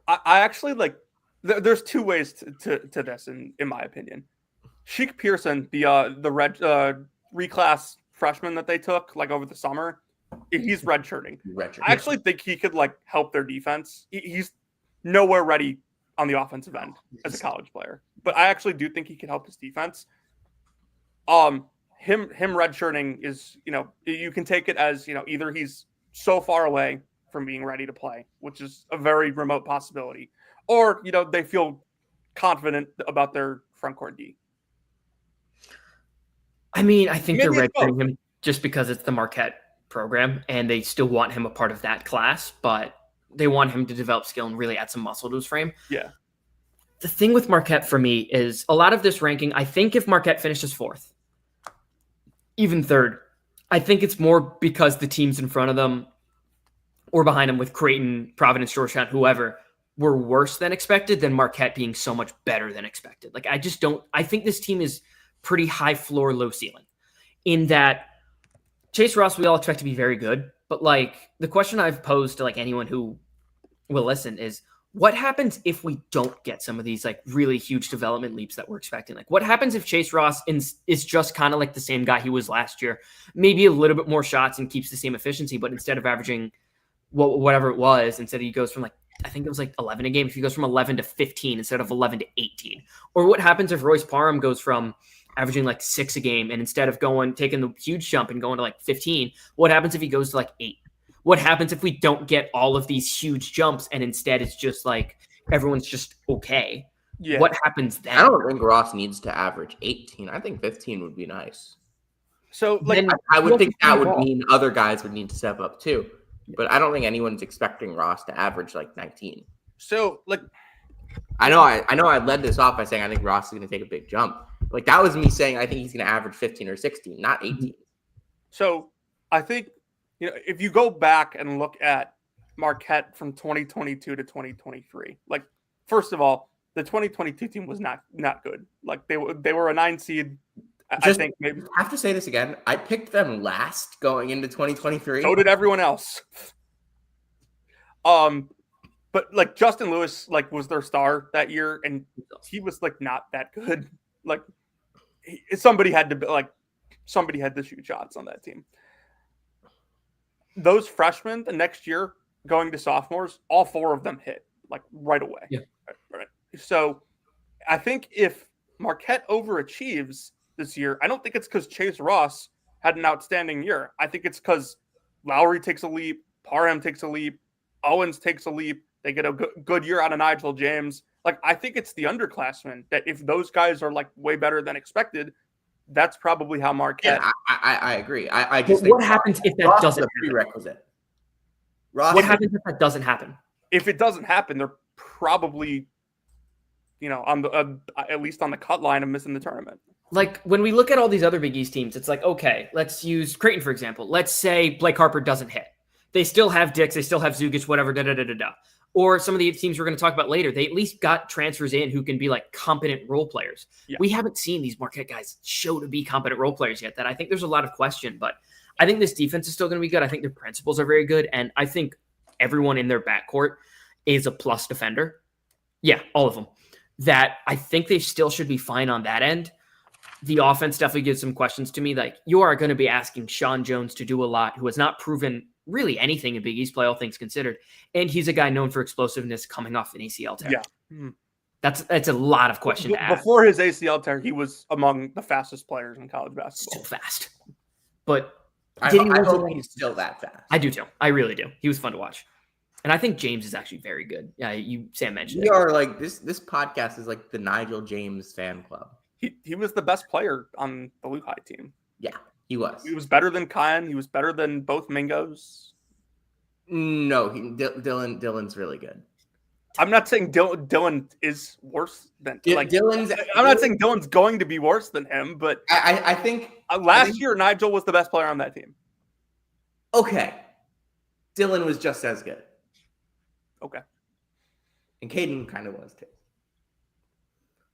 I actually like there's 2 ways to this in my opinion. Sheik Pearson, the red reclass freshman that they took like over the summer, he's redshirting. I actually think he could like help their defense. He's nowhere ready on the offensive end as a college player, but I actually do think he can help his defense. Him redshirting is, you can take it as, either he's so far away from being ready to play, which is a very remote possibility, or, they feel confident about their front court D. I mean, I think they're redshirting him just because it's the Marquette program and they still want him a part of that class, but they want him to develop skill and really add some muscle to his frame. Yeah. The thing with Marquette for me is a lot of this ranking, I think if Marquette finishes 4th, even 3rd, I think it's more because the teams in front of them or behind them with Creighton, Providence, Georgetown, whoever, were worse than expected than Marquette being so much better than expected. Like, I think this team is pretty high floor, low ceiling in that Chase Ross, we all expect to be very good. But like the question I've posed to like anyone who will listen is, what happens if we don't get some of these like really huge development leaps that we're expecting? Like what happens if Chase Ross is just kind of like the same guy he was last year, maybe a little bit more shots and keeps the same efficiency, but instead of averaging whatever it was, instead he goes from like, I think it was like 11 a game. If he goes from 11 to 15 instead of 11 to 18, or what happens if Royce Parham goes from averaging like 6 a game and instead of taking the huge jump and going to like 15, what happens if he goes to like 8? What happens if we don't get all of these huge jumps and instead it's just like everyone's just okay? Yeah. What happens then? I don't think Ross needs to average 18. I think 15 would be nice. So, like, Then I would think that would ball. mean other guys would need to step up too. But I don't think anyone's expecting Ross to average like 19. so like, I know I led this off by saying I think Ross is going to take a big jump. Like that was me saying I think he's going to average 15 or 16, not 18. so I think, if you go back and look at Marquette from 2022 to 2023, like, first of all, the 2022 team was not good. Like they were a 9 seed. I think maybe. I have to say this again. I picked them last going into 2023. So did everyone else. But like Justin Lewis, like, was their star that year, and he was like not that good. Like somebody had to shoot shots on that team. Those freshmen the next year going to sophomores, all 4 of them hit like right away. Yeah. Right. So I think if Marquette overachieves this year, I don't think it's because Chase Ross had an outstanding year. I think it's because Lowry takes a leap, Parham takes a leap, Owens takes a leap. They get a good year out of Nigel James. Like, I think it's the underclassmen that if those guys are like way better than expected, that's probably how Marquette. Yeah, I agree. I just think what happens if that Ross doesn't is a happen? prerequisite. Ross What happens if that doesn't happen? If it doesn't happen, they're probably, on the at least on the cut line of missing the tournament. Like when we look at all these other Big East teams, it's like, okay, let's use Creighton, for example. Let's say Blake Harper doesn't hit. They still have Dix, they still have Zugic, whatever, da-da-da-da-da. Or some of the teams we're going to talk about later, they at least got transfers in who can be like competent role players. Yeah. We haven't seen these Marquette guys show to be competent role players yet. That I think there's a lot of question, but I think this defense is still going to be good. I think their principles are very good. And I think everyone in their backcourt is a plus defender. Yeah, all of them. That I think they still should be fine on that end. The offense definitely gives some questions to me. Like, you are going to be asking Sean Jones to do a lot, who has not proven really anything in Big East play, all things considered. And he's a guy known for explosiveness coming off an ACL tear. Yeah. That's a lot of question to ask. Before his ACL tear, he was among the fastest players in college basketball. Still fast. But I hope he's still that fast. I do too. I really do. He was fun to watch. And I think James is actually very good. Yeah, Sam mentioned We it. are like this podcast is like the Nigel James fan club. He was the best player on the Lehigh team. Yeah, he was. He was better than Kyan. He was better than both Mingos. No, Dylan's really good. I'm not saying Dylan is worse than Dylan's. I'm not saying Dylan's going to be worse than him, but I think last year Nigel was the best player on that team. Okay, Dylan was just as good. Okay, and Caden kind of was too.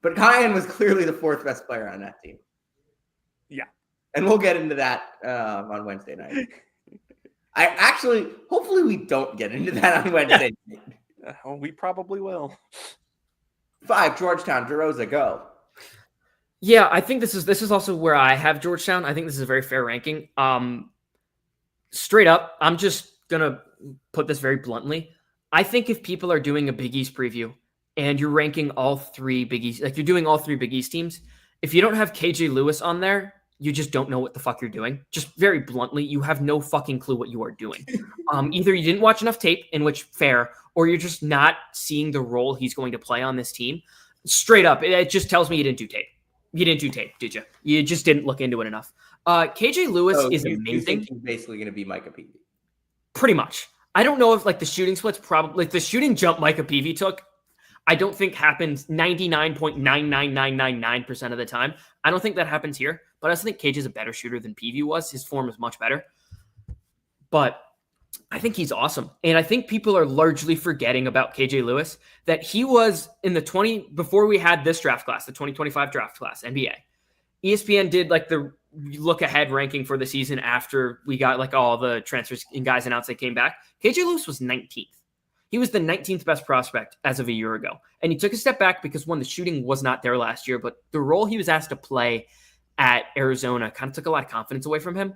But Kyan was clearly the 4th best player on that team. Yeah, and we'll get into that on Wednesday night. Hopefully we don't get into that on Wednesday night. Well, we probably will. 5, Georgetown, DeRosa, go. Yeah, I think this is also where I have Georgetown. I think this is a very fair ranking. Straight up, I'm just gonna put this very bluntly. I think if people are doing a Big East preview and you're ranking all 3 Big East, like you're doing all 3 Big East teams, if you don't have KJ Lewis on there, you just don't know what the fuck you're doing. Just very bluntly, you have no fucking clue what you are doing. Either you didn't watch enough tape, in which fair, or you're just not seeing the role he's going to play on this team. Straight up, it just tells me you didn't do tape. You didn't do tape, did you? You just didn't look into it enough. KJ Lewis is amazing. You think he's basically going to be Micah Peavy? Pretty much. I don't know if like the shooting splits probably, like the shooting jump Micah Peavy took, I don't think happens 99.99999% of the time. I don't think that happens here, but I also think Cage is a better shooter than Peavy was. His form is much better. But I think he's awesome. And I think people are largely forgetting about KJ Lewis, that he was in the before we had this draft class, the 2025 draft class, NBA. ESPN did like the look ahead ranking for the season after we got like all the transfers and guys announced they came back. KJ Lewis was 19th. He was the 19th best prospect as of a year ago. And he took a step back because the shooting was not there last year, but the role he was asked to play at Arizona kind of took a lot of confidence away from him.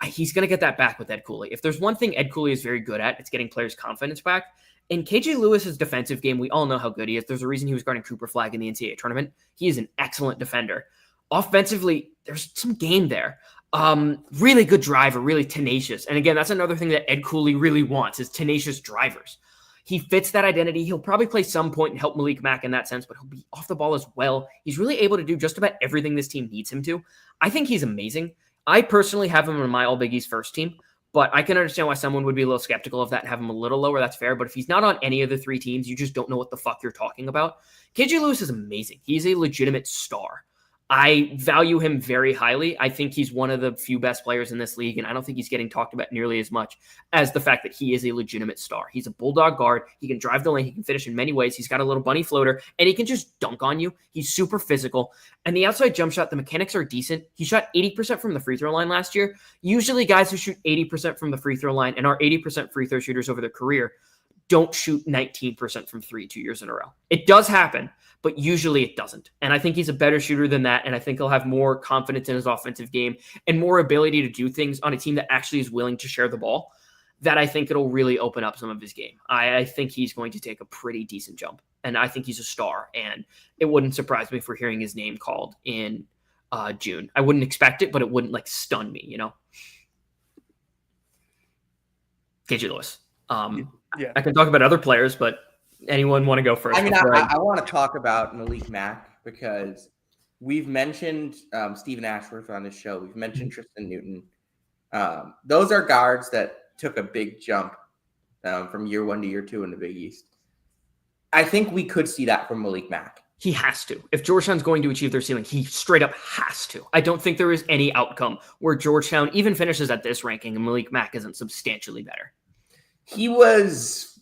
He's going to get that back with Ed Cooley. If there's one thing Ed Cooley is very good at, it's getting players' confidence back. And KJ Lewis's defensive game, we all know how good he is. There's a reason he was guarding Cooper Flagg in the NCAA tournament. He is an excellent defender. Offensively, there's some game there. Really good driver, really tenacious. And again, that's another thing that Ed Cooley really wants is tenacious drivers. He fits that identity. He'll probably play some point and help Malik Mack in that sense, but he'll be off the ball as well. He's really able to do just about everything this team needs him to. I think he's amazing. I personally have him in my All Big East first team, but I can understand why someone would be a little skeptical of that and have him a little lower. That's fair. But if he's not on any of the 3 teams, you just don't know what the fuck you're talking about. KJ Lewis is amazing. He's a legitimate star. I value him very highly. I think he's one of the few best players in this league, and I don't think he's getting talked about nearly as much as the fact that he is a legitimate star. He's a bulldog guard. He can drive the lane. He can finish in many ways. He's got a little bunny floater, and he can just dunk on you. He's super physical. And the outside jump shot, the mechanics are decent. He shot 80% from the free throw line last year. Usually guys who shoot 80% from the free throw line and are 80% free throw shooters over their career don't shoot 19% from 3 2 years in a row. It does happen, but usually it doesn't. And I think he's a better shooter than that. And I think he'll have more confidence in his offensive game and more ability to do things on a team that actually is willing to share the ball, that I think it'll really open up some of his game. I think he's going to take a pretty decent jump. And I think he's a star. And it wouldn't surprise me if we're hearing his name called in June. I wouldn't expect it, but it wouldn't stun me, KJ Lewis. Yeah. I can talk about other players, but anyone want to go first? I mean, I want to talk about Malik Mack because we've mentioned Stephen Ashworth on this show. We've mentioned Tristan Newton. Those are guards that took a big jump from year 1 to year 2 in the Big East. I think we could see that from Malik Mack. He has to. If Georgetown's going to achieve their ceiling, he straight up has to. I don't think there is any outcome where Georgetown even finishes at this ranking and Malik Mack isn't substantially better. He was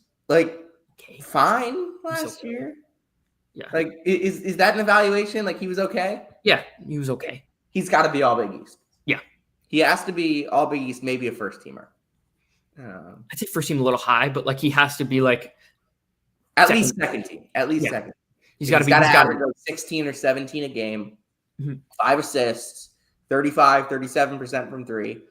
fine last year. Yeah. Is that an evaluation? He was okay? Yeah, he was okay. He's got to be all Big East. Yeah. He has to be all Big East, maybe a first teamer. I'd say first team a little high, but he has to be at least second team. At least second. He's got to average 16 or 17 a game, 5 assists, 37% from 3.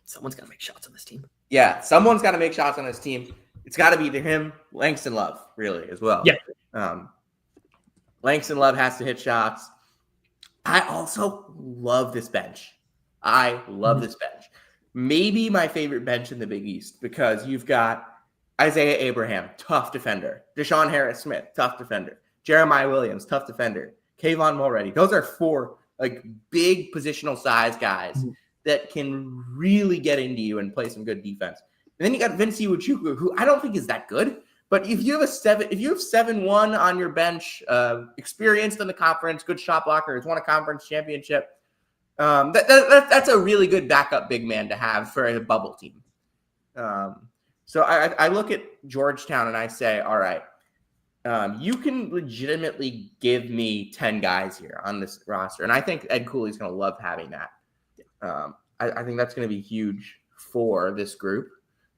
Someone's got to make shots on this team. Yeah, someone's got to make shots on this team. It's got to be to him, Langston Love, really, as well. Yeah. Langston Love has to hit shots. I also love this bench. I love this bench. Maybe my favorite bench in the Big East because you've got Isaiah Abraham, tough defender. Deshaun Harris-Smith, tough defender. Jeremiah Williams, tough defender. Kayvon Mulready. Those are 4 big positional size guys that can really get into you and play some good defense. And then you got Vince Iwuchukwu, who I don't think is that good. But if you have 7-1 on your bench, experienced in the conference, good shot blocker, has won a conference championship, that's a really good backup big man to have for a bubble team. So I look at Georgetown and I say, all right, you can legitimately give me 10 guys here on this roster. And I think Ed Cooley's going to love having that. I think that's going to be huge for this group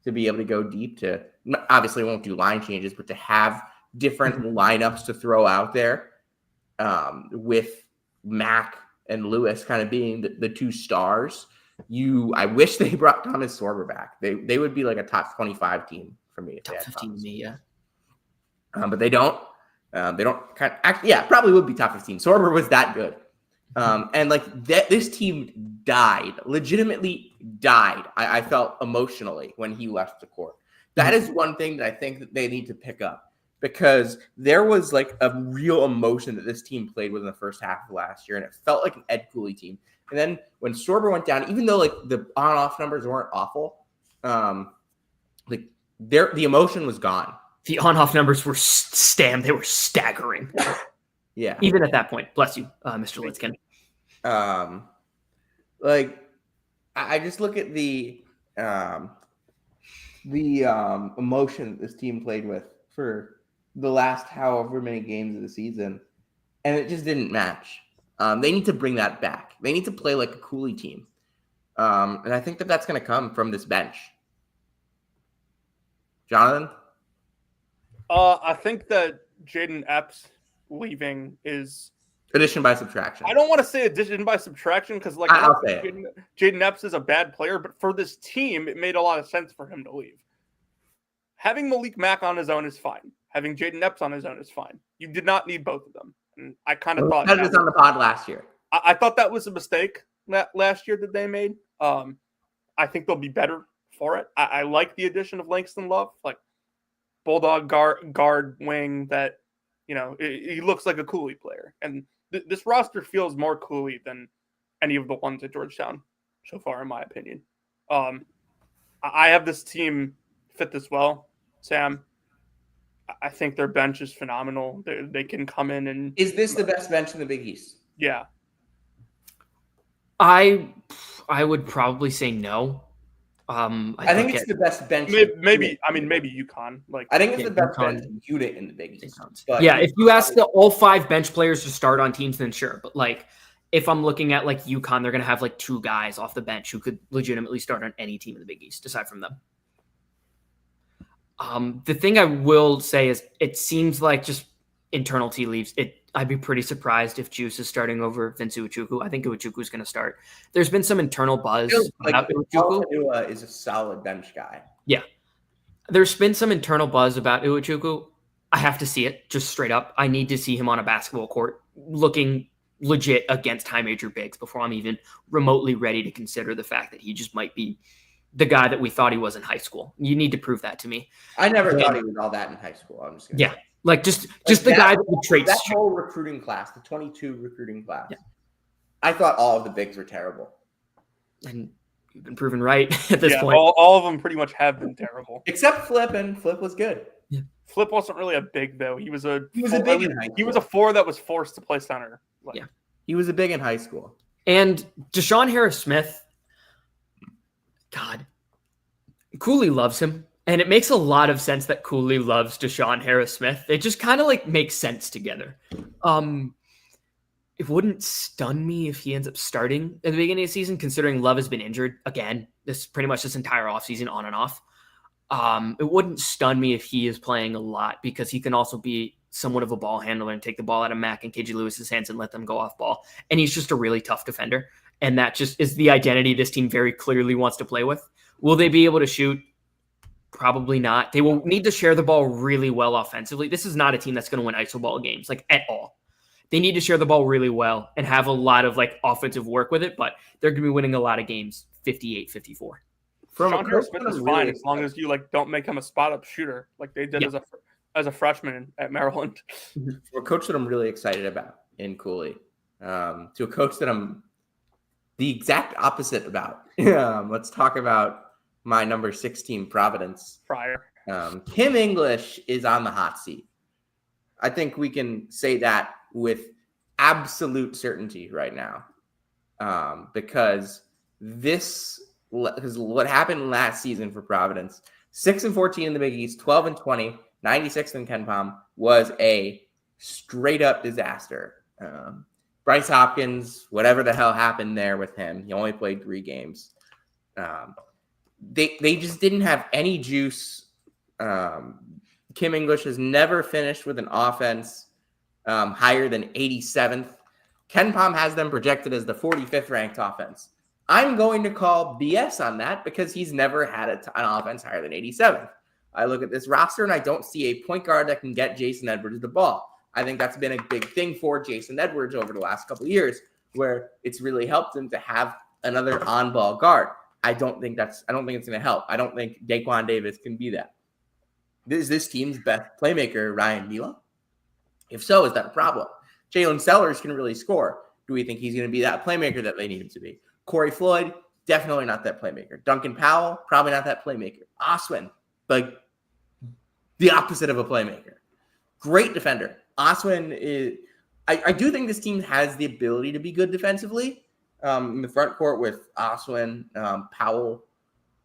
to be able to go deep to obviously won't do line changes, but to have different lineups to throw out there with Mack and Lewis kind of being the 2 stars. I wish they brought Thomas Sorber back. They would be a top 25 team for me. Top 15 to me, yeah. But they don't. They don't probably would be top 15. Sorber was that good. And this team legitimately died. I felt emotionally when he left the court. That is one thing that I think that they need to pick up because there was a real emotion that this team played with in the first half of last year. And it felt like an Ed Cooley team. And then when Sorber went down, even though the on-off numbers weren't awful, the emotion was gone. The on-off numbers were they were staggering. Yeah. Even at that point. Bless you, Mr. Litzkin. I just look at the emotion that this team played with for the last however many games of the season, and it just didn't match. They need to bring that back. They need to play like a Cooley team. And I think that that's going to come from this bench. Jonathan? I think that Jaden Epps leaving is addition by subtraction. I don't want to say addition by subtraction because Jaden Epps is a bad player, but for this team, it made a lot of sense for him to leave. Having Malik Mack on his own is fine. Having Jaden Epps on his own is fine. You did not need both of them. And I kind of thought that was on the pod last year. I thought that was a mistake last year that they made. I think they'll be better for it. I like the addition of Langston Love. bulldog guard wing that, he looks like a Cooley player. And this roster feels more Cooley than any of the ones at Georgetown so far, in my opinion. I have this team fit this well, Sam. I think their bench is phenomenal. They can come in and... Is this the best bench in the Big East? Yeah. I would probably say no. I think it's the best bench. Maybe UConn. I think it's the best bench unit in the Big East. But yeah, if you ask all 5 bench players to start on teams, then sure. But like, if I'm looking at like UConn, they're going to have like 2 guys off the bench who could legitimately start on any team in the Big East aside from them. The thing I will say is it seems like just internal tea leaves. I'd be pretty surprised if Juice is starting over Vince Iwuchukwu. I think Iwuchukwu is going to start. There's been some internal buzz about Iwuchukwu. Is a solid bench guy. Yeah. There's been some internal buzz about Iwuchukwu. I have to see it, just straight up. I need to see him on a basketball court looking legit against high major bigs before I'm even remotely ready to consider the fact that he just might be the guy that we thought he was in high school. You need to prove that to me. I never thought he was all that in high school. I'm just gonna say. Like just the guy that the traits. That whole recruiting class, the 22 recruiting class. Yeah. I thought all of the bigs were terrible. And you've been proven right at this point. All of them pretty much have been terrible. Except Flip, and Flip was good. Yeah. Flip wasn't really a big though. He was a big in high school. He was a 4 that was forced to play center. He was a big in high school. And Deshaun Harris-Smith, God, Cooley loves him. And it makes a lot of sense that Cooley loves Deshaun Harris-Smith. They just kind of like make sense together. It wouldn't stun me if he ends up starting at the beginning of the season, considering Love has been injured again. This pretty much this entire offseason on and off. It wouldn't stun me if he is playing a lot because he can also be somewhat of a ball handler and take the ball out of Mac and KG Lewis's hands and let them go off ball. And he's just a really tough defender. And that just is the identity this team very clearly wants to play with. Will they be able to shoot? Probably not. They will need to share the ball really well offensively. This is not a team that's going to win iso ball games, like at all. They need to share the ball really well and have a lot of like offensive work with it, but they're going to be winning a lot of games 58-54. Sean Harris-Smith is fine as long as you like don't make him a spot up shooter like they did as a freshman at Maryland. For a coach that I'm really excited about in Cooley, to a coach that I'm the exact opposite about. Let's talk about my number 6 team, Providence. Prior. Kim English is on the hot seat. I think we can say that with absolute certainty right now, because what happened last season for Providence, 6-14 in the Big East, 12-20, 96th in KenPom, was a straight up disaster. Bryce Hopkins, whatever the hell happened there with him, he only played 3 games. They just didn't have any juice. Kim English has never finished with an offense higher than 87th. KenPom has them projected as the 45th ranked offense. I'm going to call BS on that because he's never had an offense higher than 87th. I look at this roster and I don't see a point guard that can get Jason Edwards the ball. I think that's been a big thing for Jason Edwards over the last couple of years, where it's really helped him to have another on-ball guard. I don't think it's going to help. I don't think Daquan Davis can be that. Is this team's best playmaker Ryan Mila? If so, is that a problem? Jalen Sellers can really score. Do we think he's going to be that playmaker that they need him to be? Corey Floyd, definitely not that playmaker. Duncan Powell, probably not that playmaker. Oswin, like the opposite of a playmaker. Great defender. Oswin is. I do think this team has the ability to be good defensively. In the front court with Oswin, Powell.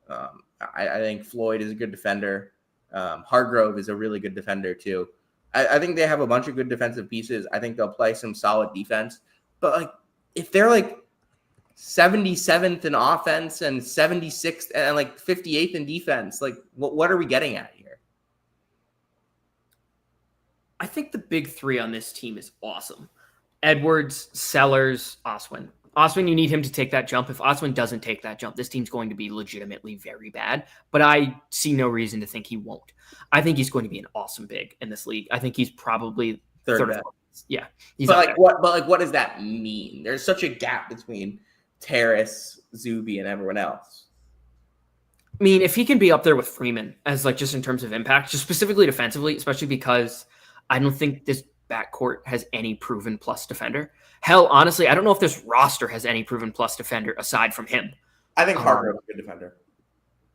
I think Floyd is a good defender. Hargrove is a really good defender too. I think they have a bunch of good defensive pieces. I think they'll play some solid defense. But like, if they're like 77th in offense and 76th and like 58th in defense, like what are we getting at here? I think the big 3 on this team is awesome. Edwards, Sellers, Oswin. Oswin, you need him to take that jump. If Oswin doesn't take that jump, this team's going to be legitimately very bad. But I see no reason to think he won't. I think he's going to be an awesome big in this league. I think he's probably third best. Yeah. But what does that mean? There's such a gap between Terrace, Zuby, and everyone else. I mean, if he can be up there with Freeman as like just in terms of impact, just specifically defensively, especially because I don't think this backcourt has any proven plus defender. Hell, honestly, I don't know if this roster has any proven plus defender aside from him. I think Hargrove's a good defender.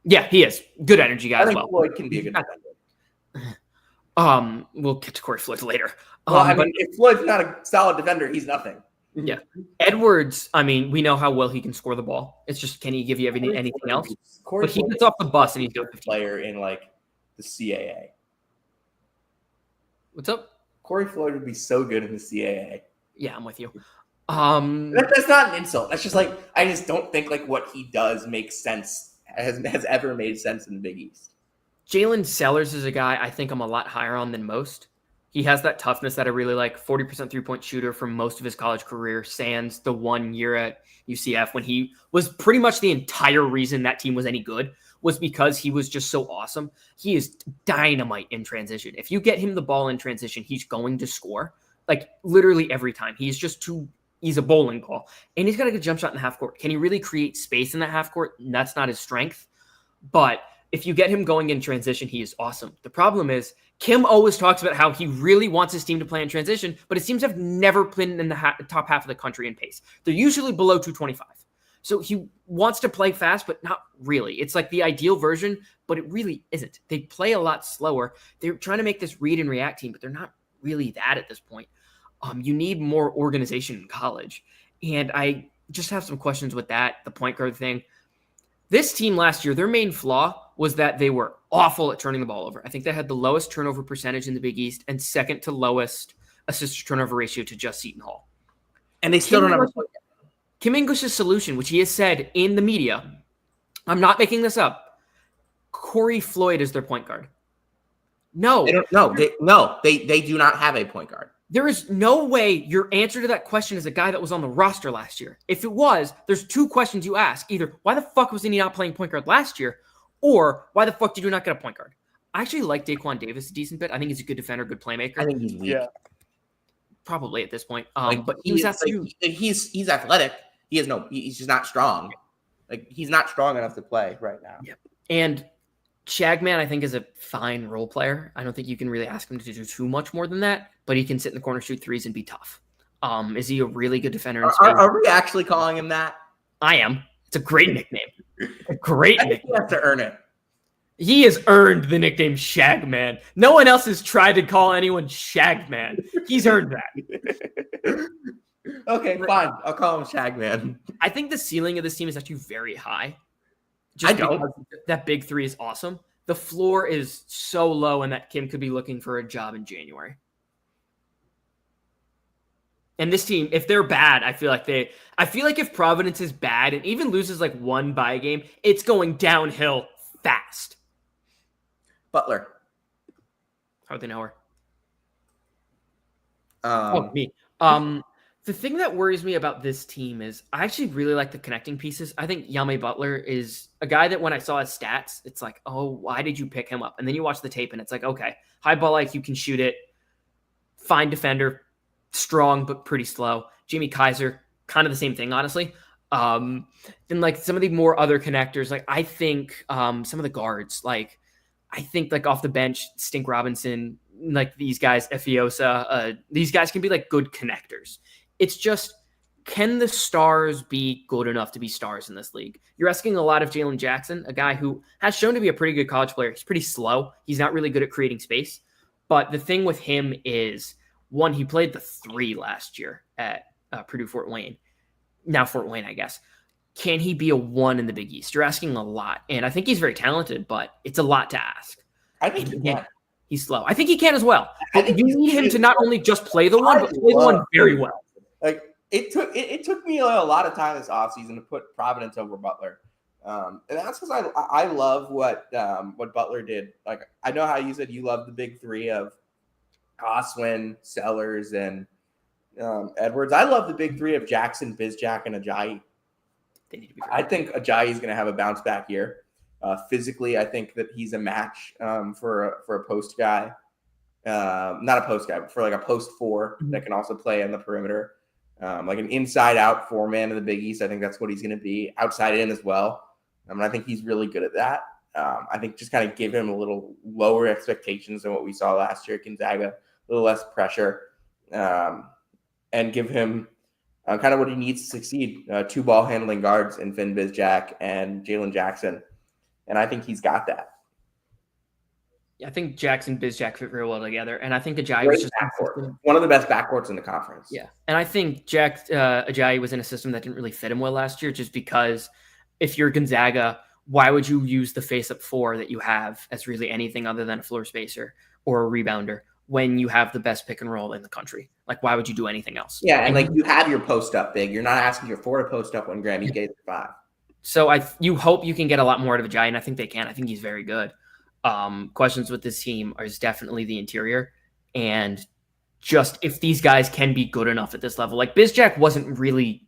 Yeah, he is. Good energy guy I as think well. Floyd can be a good defender. We'll get to Corey Floyd later. Well, I mean, if Floyd's not a solid defender, he's nothing. Yeah. Edwards, I mean, we know how well he can score the ball. It's just, can he give you anything else? But he gets off the bus and he's a player in like the CAA. What's up? Corey Floyd would be so good in the CAA. Yeah, I'm with you. That's not an insult. That's just like, I just don't think like what he does makes sense, has ever made sense in the Big East. Jalen Sellers is a guy I think I'm a lot higher on than most. He has that toughness that I really like. 40% three-point shooter for most of his college career, sans the 1 year at UCF when he was pretty much the entire reason that team was any good was because he was just so awesome. He is dynamite in transition. If you get him the ball in transition, he's going to score. Like literally every time. He's a bowling ball. And he's got a good jump shot in the half court. Can he really create space in that half court? That's not his strength. But if you get him going in transition, he is awesome. The problem is Kim always talks about how he really wants his team to play in transition, but his teams have never been in the top half of the country in pace. They're usually below 225. So he wants to play fast, but not really. It's like the ideal version, but it really isn't. They play a lot slower. They're trying to make this read and react team, but they're not really that at this point. You need more organization in college. And I just have some questions with that, the point guard thing. This team last year, their main flaw was that they were awful at turning the ball over. I think they had the lowest turnover percentage in the Big East and second to lowest assist to turnover ratio to just Seton Hall. And they still don't have a point. Kim English's solution, which he has said in the media, I'm not making this up, Corey Floyd is their point guard. No. They do not have a point guard. There is no way your answer to that question is a guy that was on the roster last year. If it was, there's two questions you ask. Either, why the fuck was he not playing point guard last year? Or, why the fuck did you not get a point guard? I actually like Daquan Davis a decent bit. I think he's a good defender, good playmaker. I think he's weak. Yeah. Probably at this point. But he's athletic. He's just not strong. Like, he's not strong enough to play right now. Yeah. And Shagman, I think, is a fine role player. I don't think you can really ask him to do too much more than that, but he can sit in the corner, shoot threes, and be tough. Is he a really good defender? Are we actually calling him that? I am. It's a great nickname. A great nickname. He has to earn it. He has earned the nickname Shagman. No one else has tried to call anyone Shagman. He's earned that. Okay, fine. I'll call him Shagman. I think the ceiling of this team is actually very high. I don't. That big three is awesome. The floor is so low and that Kim could be looking for a job in January. And this team, if they're bad, I feel like if Providence is bad and even loses like one bye game, it's going downhill fast. Butler. How would they know her? Me. The thing that worries me about this team is I actually really like the connecting pieces. I think Yame Butler is a guy that when I saw his stats, it's like, oh, why did you pick him up? And then you watch the tape and it's like, okay, high ball IQ, can shoot it. Fine defender, strong but pretty slow. Jamie Kaiser, kind of the same thing, honestly. Then like some of the more other connectors, like I think some of the guards, like I think like off the bench, Stink Robinson, like these guys, Efiosa, these guys can be like good connectors. It's just, can the stars be good enough to be stars in this league? You're asking a lot of Jalen Jackson, a guy who has shown to be a pretty good college player. He's pretty slow. He's not really good at creating space. But the thing with him is, one, he played the 3 last year at Purdue Fort Wayne. Now Fort Wayne, I guess. Can he be a 1 in the Big East? You're asking a lot. And I think he's very talented, but it's a lot to ask. I think he can. He's slow. I think he can as well. You need him to not only just play the 1, but play the 1 very well. Like it took me a lot of time this offseason to put Providence over Butler. And that's because I love what Butler did. Like, I know how you said you love the big 3 of Oswin, Sellers, and Edwards. I love the big 3 of Jackson, Bizjack, and Ajayi. I think Ajayi is going to have a bounce back year. Physically, I think that he's a match for a post guy. Not a post guy, but for like a post 4 that can also play on the perimeter. Like an inside-out 4-man in the Big East. I think that's what he's going to be. Outside in as well. I think he's really good at that. I think just kind of give him a little lower expectations than what we saw last year at Gonzaga, a little less pressure, and give him kind of what he needs to succeed. 2 ball handling guards in Finn Bizjack and Jalen Jackson. And I think he's got that. I think Jackson Bizjack fit very well together, and I think Ajayi Great was just backcourt. One of the best backcourts in the conference. Yeah, and I think Ajayi was in a system that didn't really fit him well last year, just because if you're Gonzaga, why would you use the face-up 4 that you have as really anything other than a floor spacer or a rebounder when you have the best pick and roll in the country? Like, why would you do anything else? Yeah, and like you have your post-up big. You're not asking your 4 to post up when Grammy Gates 5. So you hope you can get a lot more out of Ajayi, and I think they can. I think he's very good. Questions with this team is definitely the interior, and just if these guys can be good enough at this level. Like Bizjack wasn't really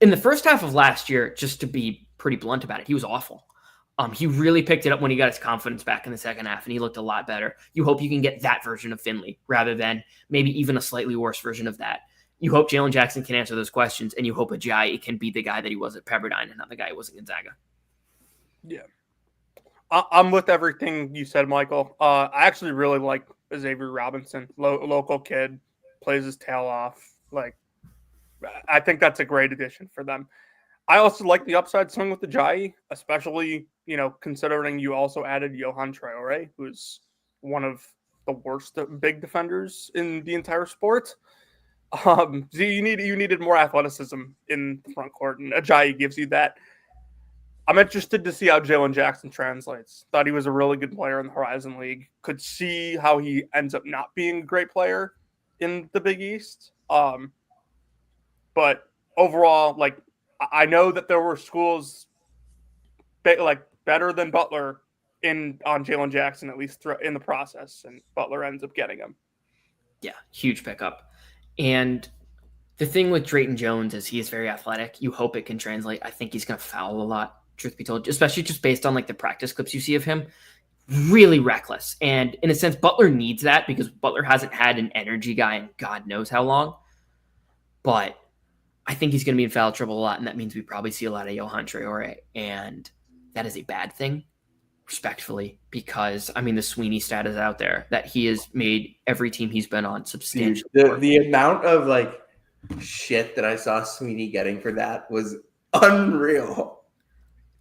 in the first half of last year, just to be pretty blunt about it, he was awful. He really picked it up when he got his confidence back in the second half, and he looked a lot better. You hope you can get that version of Finley rather than maybe even a slightly worse version of that. You hope Jalen Jackson can answer those questions, and you hope Ajayi can be the guy that he was at Pepperdine and not the guy who was at Gonzaga. Yeah. I'm with everything you said, Michael. I actually really like Xavier Robinson, local kid, plays his tail off. Like, I think that's a great addition for them. I also like the upside swing with Ajayi, especially, considering you also added Johan Traore, who's one of the worst big defenders in the entire sport. So you needed more athleticism in the front court, and Ajayi gives you that. I'm interested to see how Jalen Jackson translates. Thought he was a really good player in the Horizon League. Could see how he ends up not being a great player in the Big East. But overall, like, I know that there were schools better than Butler on Jalen Jackson, at least in the process, and Butler ends up getting him. Yeah, huge pickup. And the thing with Drayton Jones is he is very athletic. You hope it can translate. I think he's going to foul a lot, truth be told, especially just based on like the practice clips you see of him. Really reckless. And in a sense, Butler needs that because Butler hasn't had an energy guy in God knows how long. But I think he's going to be in foul trouble a lot, and that means we probably see a lot of Johan Traore. And that is a bad thing, respectfully, because, the Sweeney stat is out there that he has made every team he's been on substantial. The amount of, shit that I saw Sweeney getting for that was unreal.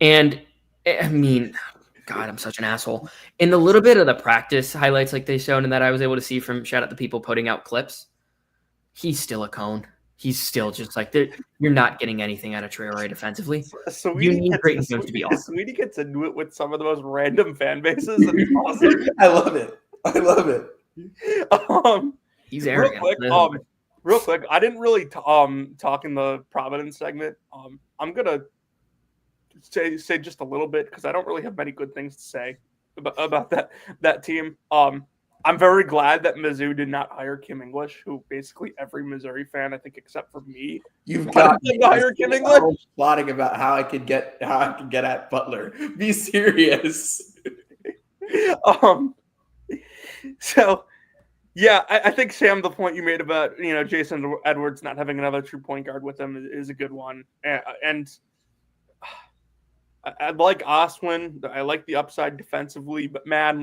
And, God, I'm such an asshole. In the little bit of the practice highlights like they showed and that I was able to see from, shout out the people putting out clips, he's still a cone. He's still just like, you're not getting anything out of Traore defensively. You need Drayton Jones to be awesome. Sweeney gets into it with some of the most random fan bases. And it's awesome. I love it. He's arrogant. Real quick, I didn't really talk in the Providence segment. I'm gonna say just a little bit because I don't really have many good things to say about that team. I'm very glad that Mizzou did not hire Kim English, who basically every Missouri fan, I think, except for me, you've got to hire Kim English. Plotting about how I could get at Butler. Be serious. So, yeah, I think, Sam, the point you made about Jason Edwards not having another true point guard with him is a good one, and I like Oswin. I like the upside defensively, but man,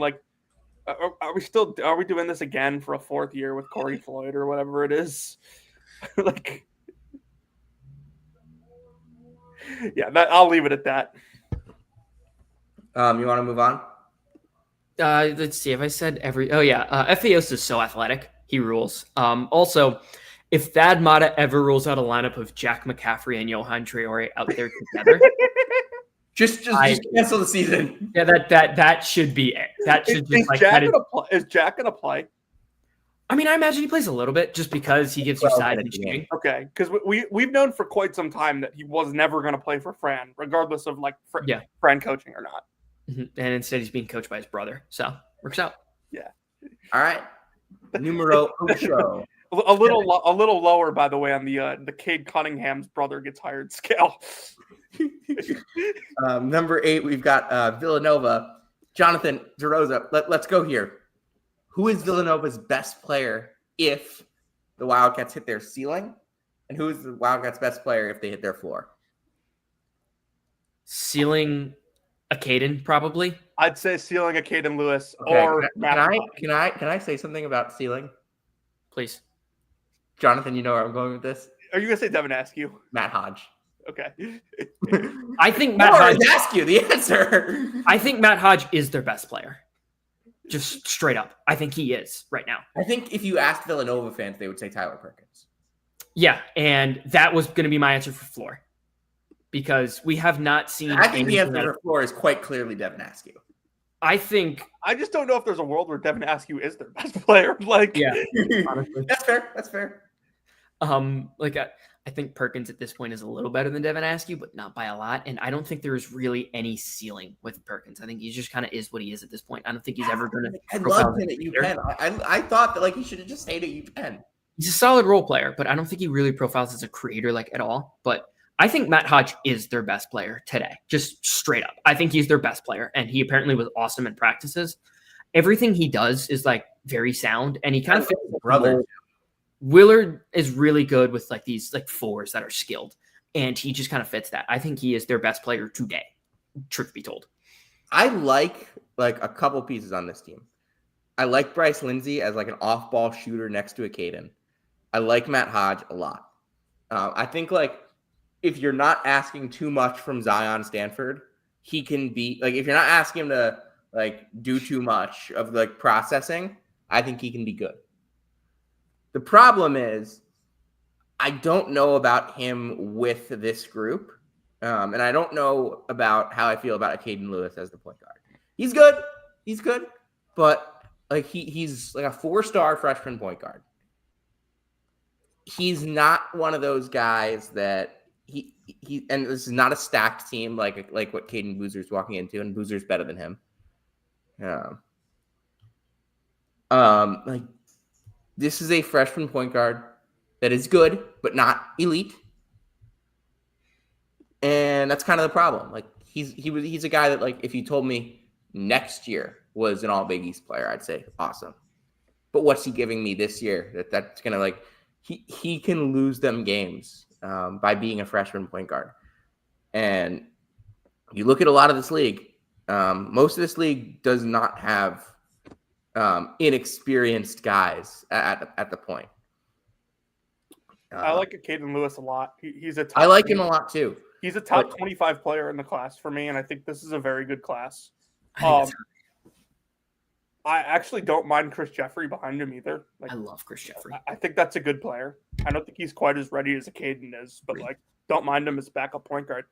are we doing this again for a fourth year with Corey Floyd or whatever it is? I'll leave it at that. You want to move on? Let's see. Have I said Efeos is so athletic. He rules. Also, if Thad Matta ever rules out a lineup of Jack McCaffrey and Johan Traore out there together, just cancel the season. Yeah, that should be it. That should is Jack gonna play? I imagine he plays a little bit just because he gives you side and shooting. Okay, because we've known for quite some time that he was never going to play for Fran, regardless of Fran coaching or not. Mm-hmm. And instead, he's being coached by his brother, so works out. Yeah. All right. Numero ocho. A little lower, by the way, on the Cade Cunningham's brother gets hired scale. Number 8, we've got Villanova. Jonathan DeRosa, let's go here. Who is Villanova's best player if the Wildcats hit their ceiling? And who is the Wildcats' best player if they hit their floor? Ceiling A Caden, probably. I'd say ceiling a Caden Lewis Okay, or Matt Hodge. can I say something about ceiling? Please. Jonathan, you know where I'm going with this? Are you gonna say Devin Askew? Matt Hodge. Okay. I think Matt Or Hodge. is Askew the answer? I think Matt Hodge is their best player. Just straight up. I think he is right now. I think if you asked Villanova fans, they would say Tyler Perkins. Yeah, and that was going to be my answer for floor. Because we have not seen. I think the answer for floor is quite clearly Devin Askew. I think. I just don't know if there's a world where Devin Askew is their best player. Like, Yeah, honestly. That's fair. That's fair. I think Perkins at this point is a little better than Devin Askew, but not by a lot. And I don't think there is really any ceiling with Perkins. I think he just kind of is what he is at this point. I don't think he's ever going to. I love him at UPenn. I thought that he should have just stayed at UPenn. He's a solid role player, but I don't think he really profiles as a creator at all. But I think Matt Hodge is their best player today, just straight up. I think he's their best player, and he apparently was awesome in practices. Everything he does is very sound, and he kind of fits brother. Willard is really good with these fours that are skilled, and he just kind of fits that. I think he is their best player today, truth be told. I like a couple pieces on this team. I like Bryce Lindsey as an off-ball shooter next to a Caden. I like Matt Hodge a lot. I think if you're not asking too much from Zion Stanford, he can be if you're not asking him to do too much of processing, I think he can be good. The problem is I don't know about him with this group. And I don't know about how I feel about a Caden Lewis as the point guard. He's good, but he's a 4-star freshman point guard. He's not one of those guys that he and this is not a stacked team like what Caden Boozer's walking into, and Boozer's better than him. This is a freshman point guard that is good but not elite, and that's kind of the problem. He's a guy that if you told me next year was an All Big East player, I'd say awesome. But what's he giving me this year? That's gonna he can lose them games by being a freshman point guard. And you look at a lot of this league, most of this league does not have inexperienced guys at the point. I like Caden Lewis a lot. He's a top I like him a lot too. He's a top 25 player in the class for me, and I think this is a very good class. I actually don't mind Chris Jeffrey behind him either. I love Chris Jeffrey. I think that's a good player. I don't think he's quite as ready as a Caden is, but don't mind him as backup point guard.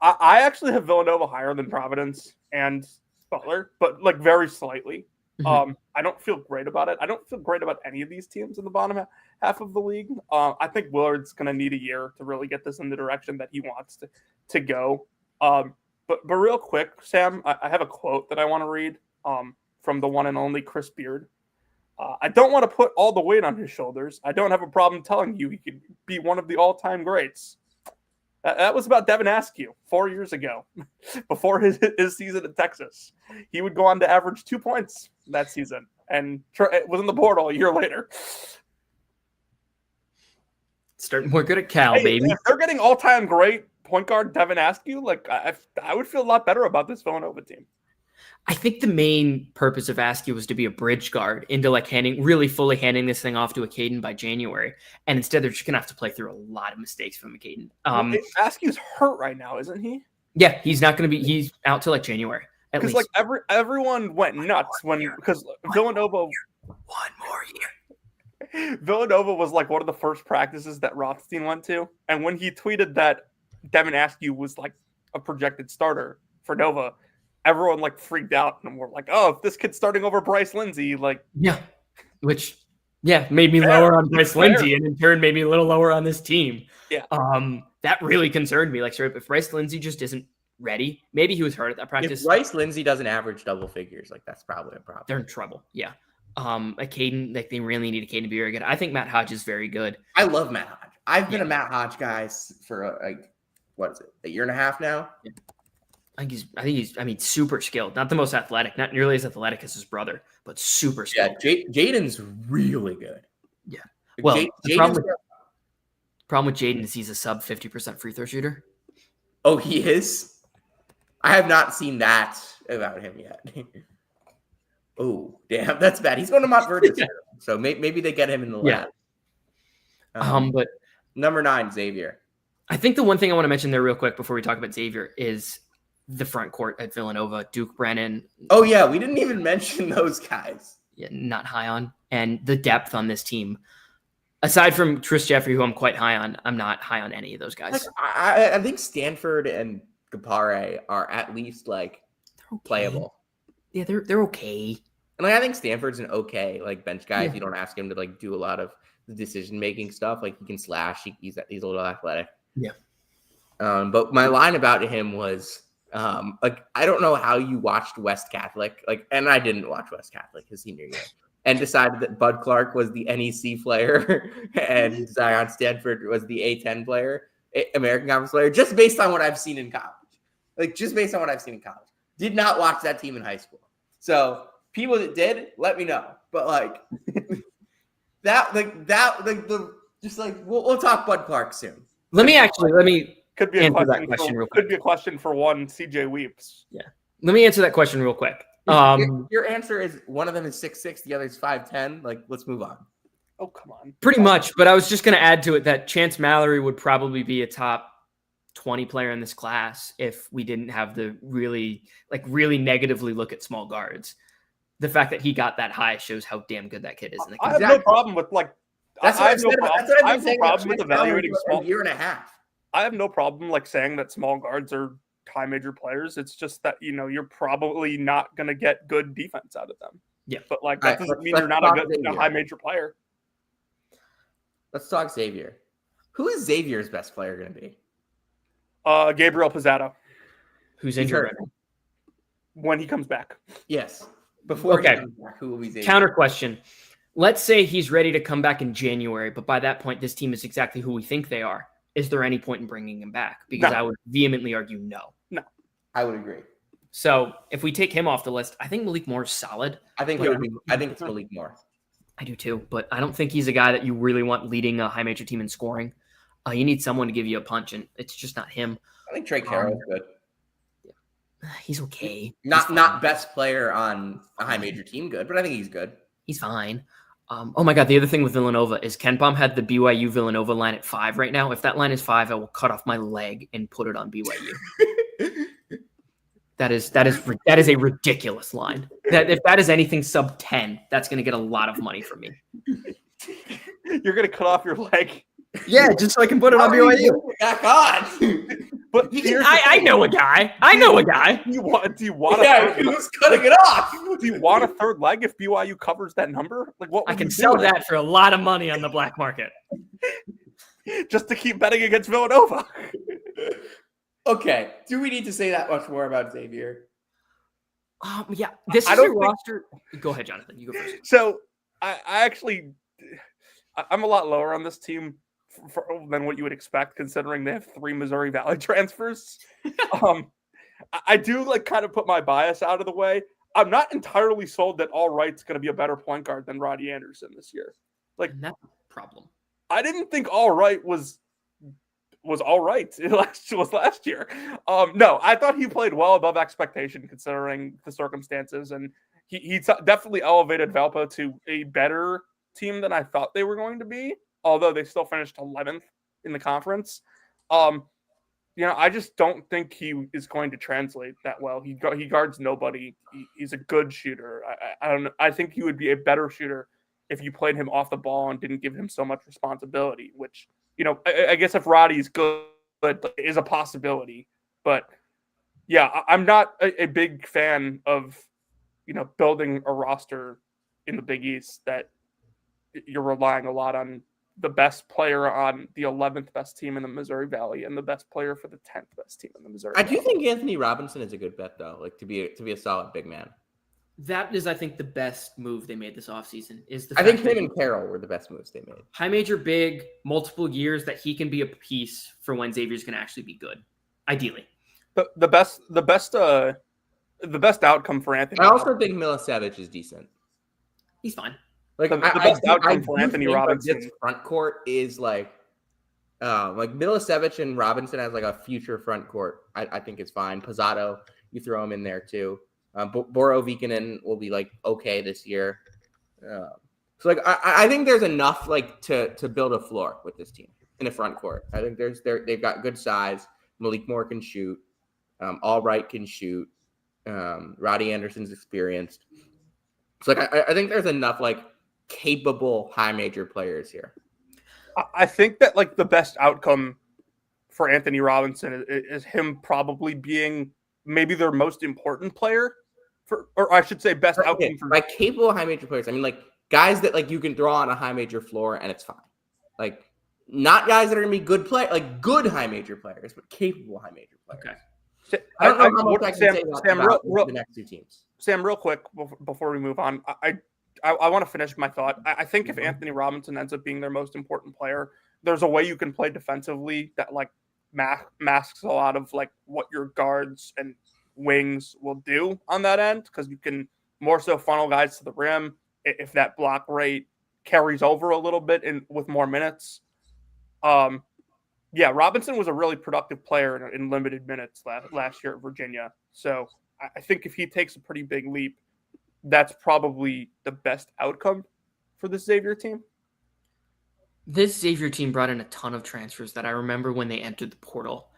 I actually have Villanova higher than Providence and Butler, but very slightly. Mm-hmm. I don't feel great about it. I don't feel great about any of these teams in the bottom half of the league. I think Willard's going to need a year to really get this in the direction that he wants to go. But real quick, Sam, I have a quote that I want to read from the one and only Chris Beard. I don't want to put all the weight on his shoulders. I don't have a problem telling you he could be one of the all-time greats. That was about Devin Askew 4 years ago, before his season in Texas. He would go on to average 2 points that season, and was in the portal a year later. Starting more good at Cal, baby. If they're getting all-time great point guard Devin Askew, I would feel a lot better about this Villanova team. I think the main purpose of Askew was to be a bridge guard into really fully handing this thing off to a Caden by January. And instead they're just going to have to play through a lot of mistakes from a Caden. Askew's hurt right now, isn't he? Yeah, he's not going to be, he's out till January. Because everyone went nuts because Villanova. 1 more year. Villanova was one of the first practices that Rothstein went to. And when he tweeted that Devin Askew was a projected starter for Nova, everyone freaked out and were oh, this kid's starting over Bryce Lindsey. Yeah, which made me lower on Bryce Lindsey, and in turn made me a little lower on this team. Yeah. That really concerned me. If Bryce Lindsey just isn't ready, maybe he was hurt at that practice. If Bryce Lindsey doesn't average double figures, that's probably a problem. They're in trouble. Yeah. A Caden, they really need a Caden to be very good. I think Matt Hodge is very good. I love Matt Hodge. I've been a Matt Hodge guy for what is it, a year and a half now? Yeah. I think he's super skilled. Not the most athletic, not nearly as athletic as his brother, but super skilled. Yeah, Jaden's really good. Yeah. Well, the problem with Jaden is he's a sub 50% free throw shooter. Oh, he is? I have not seen that about him yet. Oh, damn, that's bad. He's going to Montverde, so maybe they get him in the lab. But number 9, Xavier. I think the one thing I want to mention there real quick before we talk about Xavier is the front court at Villanova. Duke Brennan. Oh, yeah, we didn't even mention those guys. Yeah, not high on. And the depth on this team. Aside from Tris Jeffrey, who I'm quite high on, I'm not high on any of those guys. Like, I think Stanford and Gapare are at least like playable. Yeah, they're okay. And like I think Stanford's an okay like bench guy. You don't ask him to like do a lot of the decision making stuff. Like he can slash. He's a little athletic. Yeah. But my line about him was like I don't know how you watched West Catholic and I didn't watch West Catholic his senior year. And decided that Bud Clark was the NEC player and Zion Stanford was the A10 player, American Conference player, just based on what I've seen in college. Did not watch that team in high school. So people that did, let me know. But we'll talk Bud Clark soon. Let me could be a answer that question. question real quick. Could be a question for one CJ Weeps. Yeah. Let me answer that question real quick. Your answer is one of them is 6'6", the other is 5'10". Like, let's move on. Oh, come on. Pretty much, but I was just going to add to it that Chance Mallory would probably be a top 20 player in this class if we didn't have the really negatively look at small guards. The fact that he got that high shows how damn good that kid is. I have no problem with That's what I have no problem with evaluating small. A year and a half. I have no problem saying that small guards are high major players. It's just that you're probably not going to get good defense out of them. Yeah, but that doesn't mean you're not a high major player. Let's talk Xavier. Who is Xavier's best player going to be? Gabriel Pizzato, who's injured when he comes back. Yes, before he comes back, who will be Xavier? Counter question. Let's say he's ready to come back in January, but by that point, this team is exactly who we think they are. Is there any point in bringing him back? Because I would vehemently argue no. No. I would agree. So if we take him off the list, I think Malik Moore is solid. I think it's Malik Moore. I do too, but I don't think he's a guy that you really want leading a high major team in scoring. You need someone to give you a punch, and it's just not him. I think Trey Carroll's good. He's okay. Not best player on a high major team good, but I think he's good. He's fine. Oh my God, the other thing with Villanova is Ken Pom had the BYU Villanova line at 5 right now. If that line is 5, I will cut off my leg and put it on BYU. That is a ridiculous line. If that is anything sub 10, that's going to get a lot of money from me. You're going to cut off your leg. Yeah, just so I can put it on BYU. Back on. But I know a guy. Do you want who's cutting it off? Do you want a third leg if BYU covers that number? What I can sell that for a lot of money on the black market. Just to keep betting against Villanova. Okay. Do we need to say that much more about Xavier? Yeah. This is your roster. Go ahead, Jonathan. You go first. So I'm a lot lower on this team than what you would expect, considering they have 3 Missouri Valley transfers. I do kind of put my bias out of the way. I'm not entirely sold that All Right's going to be a better point guard than Roddy Anderson this year. That's a problem. I didn't think All Right was all right last year. No, I thought he played well above expectation considering the circumstances, and he definitely elevated Valpo to a better team than I thought they were going to be, although they still finished 11th in the conference. I just don't think he is going to translate that well. He guards nobody. He's a good shooter. I don't know. I think he would be a better shooter if you played him off the ball and didn't give him so much responsibility, which, I guess if Roddy's good is a possibility. But yeah, I'm not a big fan of, building a roster in the Big East that you're relying a lot on the best player on the 11th best team in the Missouri Valley and the best player for the 10th best team in the Missouri Valley. I do think Anthony Robinson is a good bet, though, to be a solid big man. That is, I think, the best move they made this offseason. I think him and Carroll were the best moves they made. High major big, multiple years that he can be a piece for when Xavier's going to actually be good, ideally. The best outcome for Anthony. I also think Milosevic is decent. He's fine. The best outcome for Anthony Robinson. This front court is like Milosevic and Robinson as a future front court. I think it's fine. Pizzato you throw him in there too. Boro Vikinen will be like okay this year. So like I think there's enough like to build a floor with this team in the front court. I think they've got good size. Malik Moore can shoot. Albright can shoot. Roddy Anderson's experienced. So like I think there's enough like capable high major players here. I think that like the best outcome for Anthony Robinson is him probably being maybe their most important player or I should say best outcome for like capable high major players. I mean like guys that like you can throw on a high major floor and it's fine. Like not guys that are gonna be good like good high major players, but capable high major players. Okay. I don't know how much I can say about the next two teams. Sam, real quick before we move on, I want to finish my thought. I think if Anthony Robinson ends up being their most important player, there's a way you can play defensively that like masks a lot of like what your guards and wings will do on that end, because you can more so funnel guys to the rim if that block rate carries over a little bit and with more minutes. Yeah, Robinson was a really productive player in limited minutes last year at Virginia. So I think if he takes a pretty big leap, that's probably the best outcome for the Xavier team. This Xavier team brought in a ton of transfers that I remember when they entered the portal,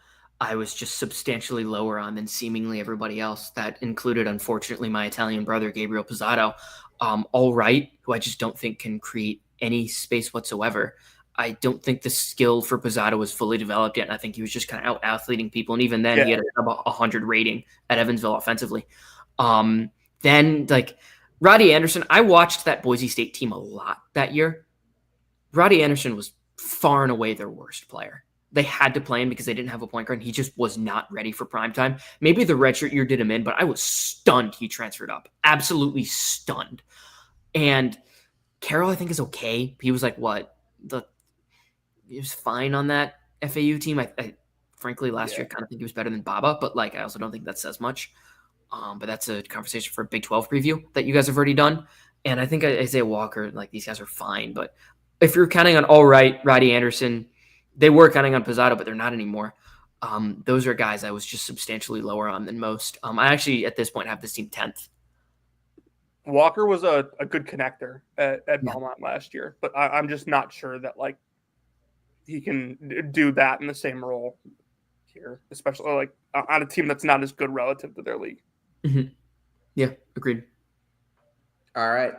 I was just substantially lower on than seemingly everybody else. That included, unfortunately, my Italian brother, Gabriel Pizzato. All right, who I just don't think can create any space whatsoever. I don't think the skill for Pizzato was fully developed yet. And I think he was just kind of out-athleting people. And even then, he had about 100 rating at Evansville offensively. Then, like, Roddy Anderson, I watched that Boise State team a lot that year. Roddy Anderson was far and away their worst player. They had to play him because they didn't have a point guard, and he just was not ready for prime time. Maybe the redshirt year did him in, but I was stunned he transferred up. Absolutely stunned. And Carroll, I think, is okay. He was like, he was fine on that FAU team. I frankly, last year, kind of think he was better than Baba, but like, I also don't think that says much. But that's a conversation for a Big 12 preview that you guys have already done. And I think Isaiah Walker, like, these guys are fine. But if you're counting on all right, Roddy Anderson, they were counting on Pizzato, but they're not anymore. Those are guys I was just substantially lower on than most. I actually, at this point, have this team 10th. Walker was a good connector at Belmont last year, but I'm just not sure that, like, he can do that in the same role here, especially like on a team that's not as good relative to their league. Mm-hmm. Yeah, agreed. All right.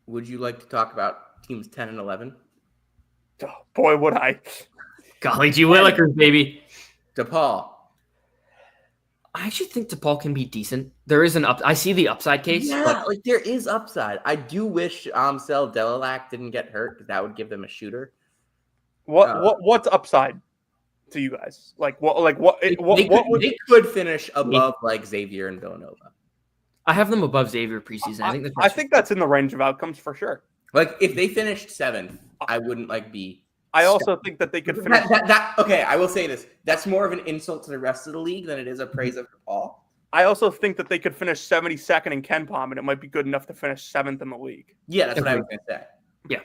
Would you like to talk about teams 10 and 11? Oh, boy, would I. Golly gee willikers, baby. DePaul. I actually think DePaul can be decent. There is I see the upside case. Yeah, but like there is upside. I do wish Amsel Delalac didn't get hurt, because that would give them a shooter. What's upside to you guys? Like they could finish above like Xavier and Villanova. I have them above Xavier preseason. I think that's in the range of outcomes for sure. Like if they finished 7th, I wouldn't like be. I also think that they could finish. Okay, I will say this. That's more of an insult to the rest of the league than it is a praise of DePaul. I also think that they could finish 72nd in KenPom, and it might be good enough to finish 7th in the league. Yeah, that's what I was gonna say. Yeah.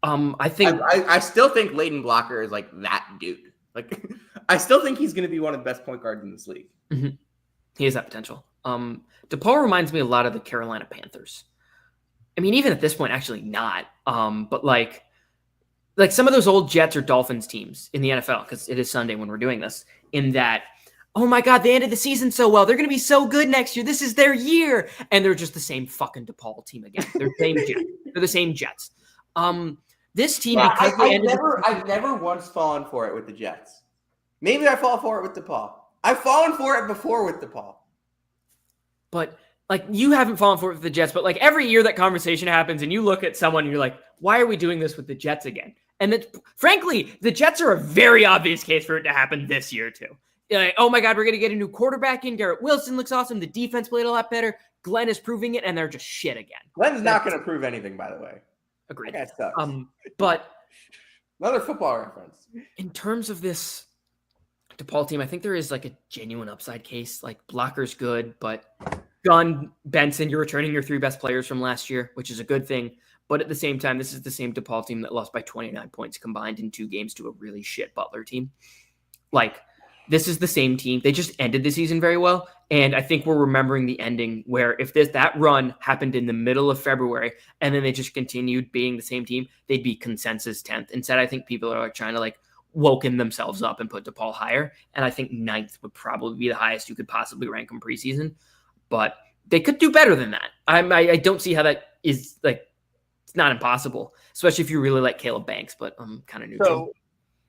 I think I still think Leighton Blocker is like that dude. Like I still think he's going to be one of the best point guards in this league. Mm-hmm. He has that potential. DePaul reminds me a lot of the Carolina Panthers. I mean, even at this point, actually not. But like some of those old Jets or Dolphins teams in the NFL, because it is Sunday when we're doing this. In that, oh my God, they ended the season so well. They're going to be so good next year. This is their year, and they're just the same fucking DePaul team again. They're the same Jets. They're the same Jets. This team, because I've never once fallen for it with the Jets. Maybe I fall for it with DePaul. I've fallen for it before with DePaul. But like you haven't fallen for it with the Jets, but like every year that conversation happens and you look at someone and you're like, why are we doing this with the Jets again? And that, frankly, the Jets are a very obvious case for it to happen this year too. You're like, oh my God, we're going to get a new quarterback in. Garrett Wilson looks awesome. The defense played a lot better. Glenn is proving it, and they're just shit again. Glenn's not going to prove anything, by the way. Agreed. That guy sucks. But another football reference. In terms of this DePaul team, I think there is like a genuine upside case. Like Blocker's good, but Gunn, Benson, you're returning your 3 best players from last year, which is a good thing. But at the same time, this is the same DePaul team that lost by 29 points combined in 2 games to a really shit Butler team. Like this is the same team. They just ended the season very well. And I think we're remembering the ending where if that run happened in the middle of February and then they just continued being the same team, they'd be consensus 10th. Instead, I think people are like trying to like woken themselves up and put DePaul higher. And I think 9th would probably be the highest you could possibly rank them preseason. But they could do better than that. I don't see how that is like, it's not impossible, especially if you really like Caleb Banks, but I'm kind of neutral.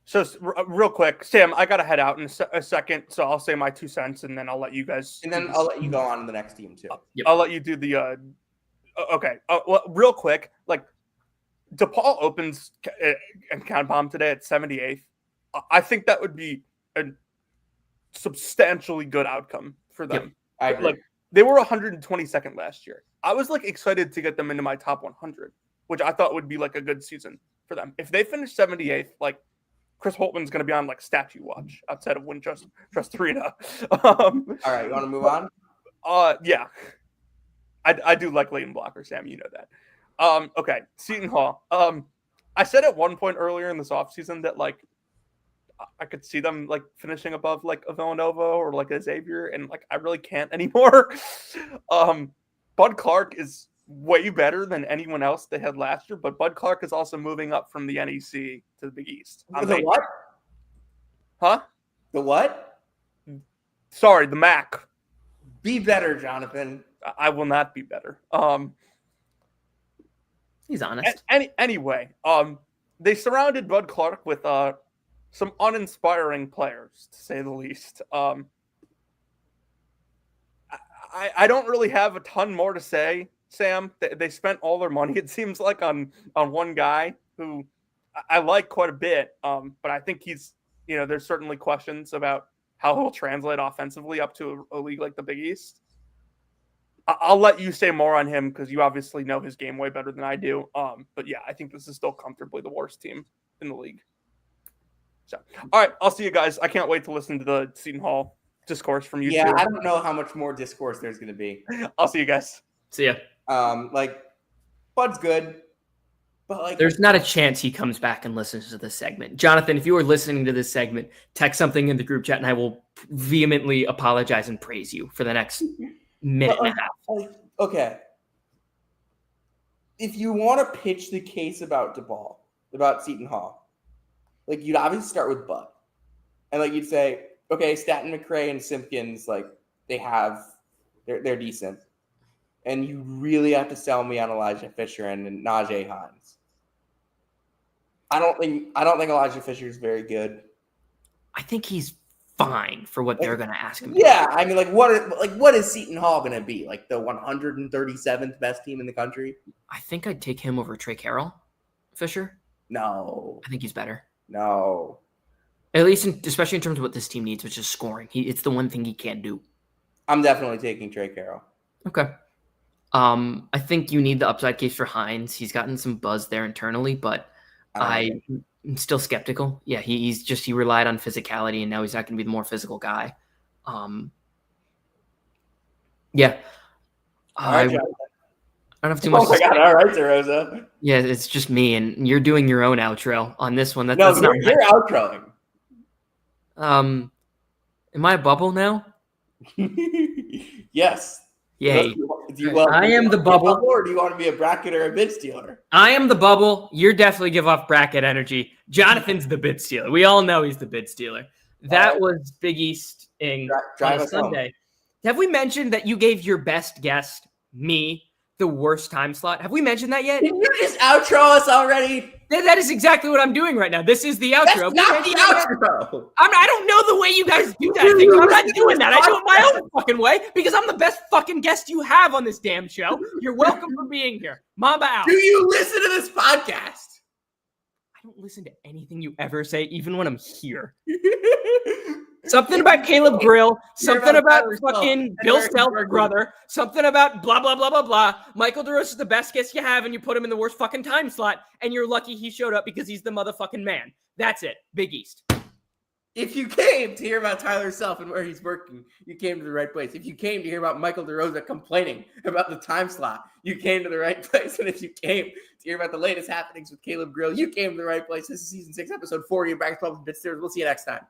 So real quick, Sam, I got to head out in a second, so I'll say my 2 cents, and then I'll let you guys. And then I'll let you go on to the next team too. Yep. I'll let you do the. Okay. Well, real quick, like DePaul opens and Count Bomb today at 78th. I think that would be a substantially good outcome for them. Yep, I agree. Like they were 122nd last year. I was like excited to get them into my top 100, which I thought would be like a good season for them. If they finish 78th, like. Chris Holtman's going to be on like statue watch outside of Winchester Arena. All right, you want to move on? Yeah, I do like Leighton Blocker, Sam. You know that. Okay, Seton Hall. I said at one point earlier in this offseason that like I could see them like finishing above like a Villanova or like a Xavier, and like I really can't anymore. Bud Clark is way better than anyone else they had last year, but Bud Clark is also moving up from the NEC to the Big East. The what? Huh? The what? Sorry, the MAC. Be better, Jonathan. I will not be better. He's honest. Anyway, they surrounded Bud Clark with some uninspiring players, to say the least. I don't really have a ton more to say, Sam. They spent all their money, it seems like, on one guy who I like quite a bit. But I think he's, there's certainly questions about how he'll translate offensively up to a league like the Big East. I'll let you say more on him because you obviously know his game way better than I do. But yeah, I think this is still comfortably the worst team in the league. So, all right, I'll see you guys. I can't wait to listen to the Seton Hall discourse from you. Yeah, I don't know how much more discourse there's going to be. I'll see you guys. See ya. Bud's good, but like, there's not a chance he comes back and listens to this segment. Jonathan, if you are listening to this segment, text something in the group chat and I will vehemently apologize and praise you for the next minute and a half. Okay. If you want to pitch the case about DePaul, about Seton Hall, like you'd obviously start with Bud. And like you'd say, okay, Staten McRae and Simpkins, like they're decent. And you really have to sell me on Elijah Fisher and Najee Hines. I don't think Elijah Fisher is very good. I think he's fine for what they're going to ask him. Yeah, I mean, what is Seton Hall going to be? Like the 137th best team in the country? I think I'd take him over Trey Carroll. Fisher? No. I think he's better. No. At least, especially in terms of what this team needs, which is scoring. It's the one thing he can't do. I'm definitely taking Trey Carroll. Okay. I think you need the upside case for Hines. He's gotten some buzz there internally, but I'm still skeptical. Yeah, he relied on physicality, and now he's not going to be the more physical guy. Yeah. I don't have too much. Oh my God! All right, DeRosa. Yeah, it's just me, and you're doing your own outro on this one. That's not you're outroing. Am I a bubble now? Yes. Yay. I am the bubble. Or do you want to be a bracket or a bid stealer? I am the bubble. You definitely give off bracket energy. Jonathan's the bid stealer. We all know he's the bid stealer. That was Big East on a Sunday. Home. Have we mentioned that you gave your best guest, me, the worst time slot? Have we mentioned that yet? Did you just outro us already? That is exactly what I'm doing right now. This is the outro. That's not the outro. I don't know the way you guys do that. I'm not doing that. I do it my own fucking way because I'm the best fucking guest you have on this damn show. You're welcome for being here. Mamba out. Do you listen to this podcast? I don't listen to anything you ever say, even when I'm here. Something about Caleb Grill, something about fucking Bill Self's brother, something about blah, blah, blah, blah, blah. Michael DeRosa is the best guest you have, and you put him in the worst fucking time slot, and you're lucky he showed up because he's the motherfucking man. That's it. Big East. If you came to hear about Tyler Self and where he's working, you came to the right place. If you came to hear about Michael DeRosa complaining about the time slot, you came to the right place. And if you came to hear about the latest happenings with Caleb Grill, you came to the right place. This is season 6, episode 40 of Basketball with Bit Steers. We'll see you next time.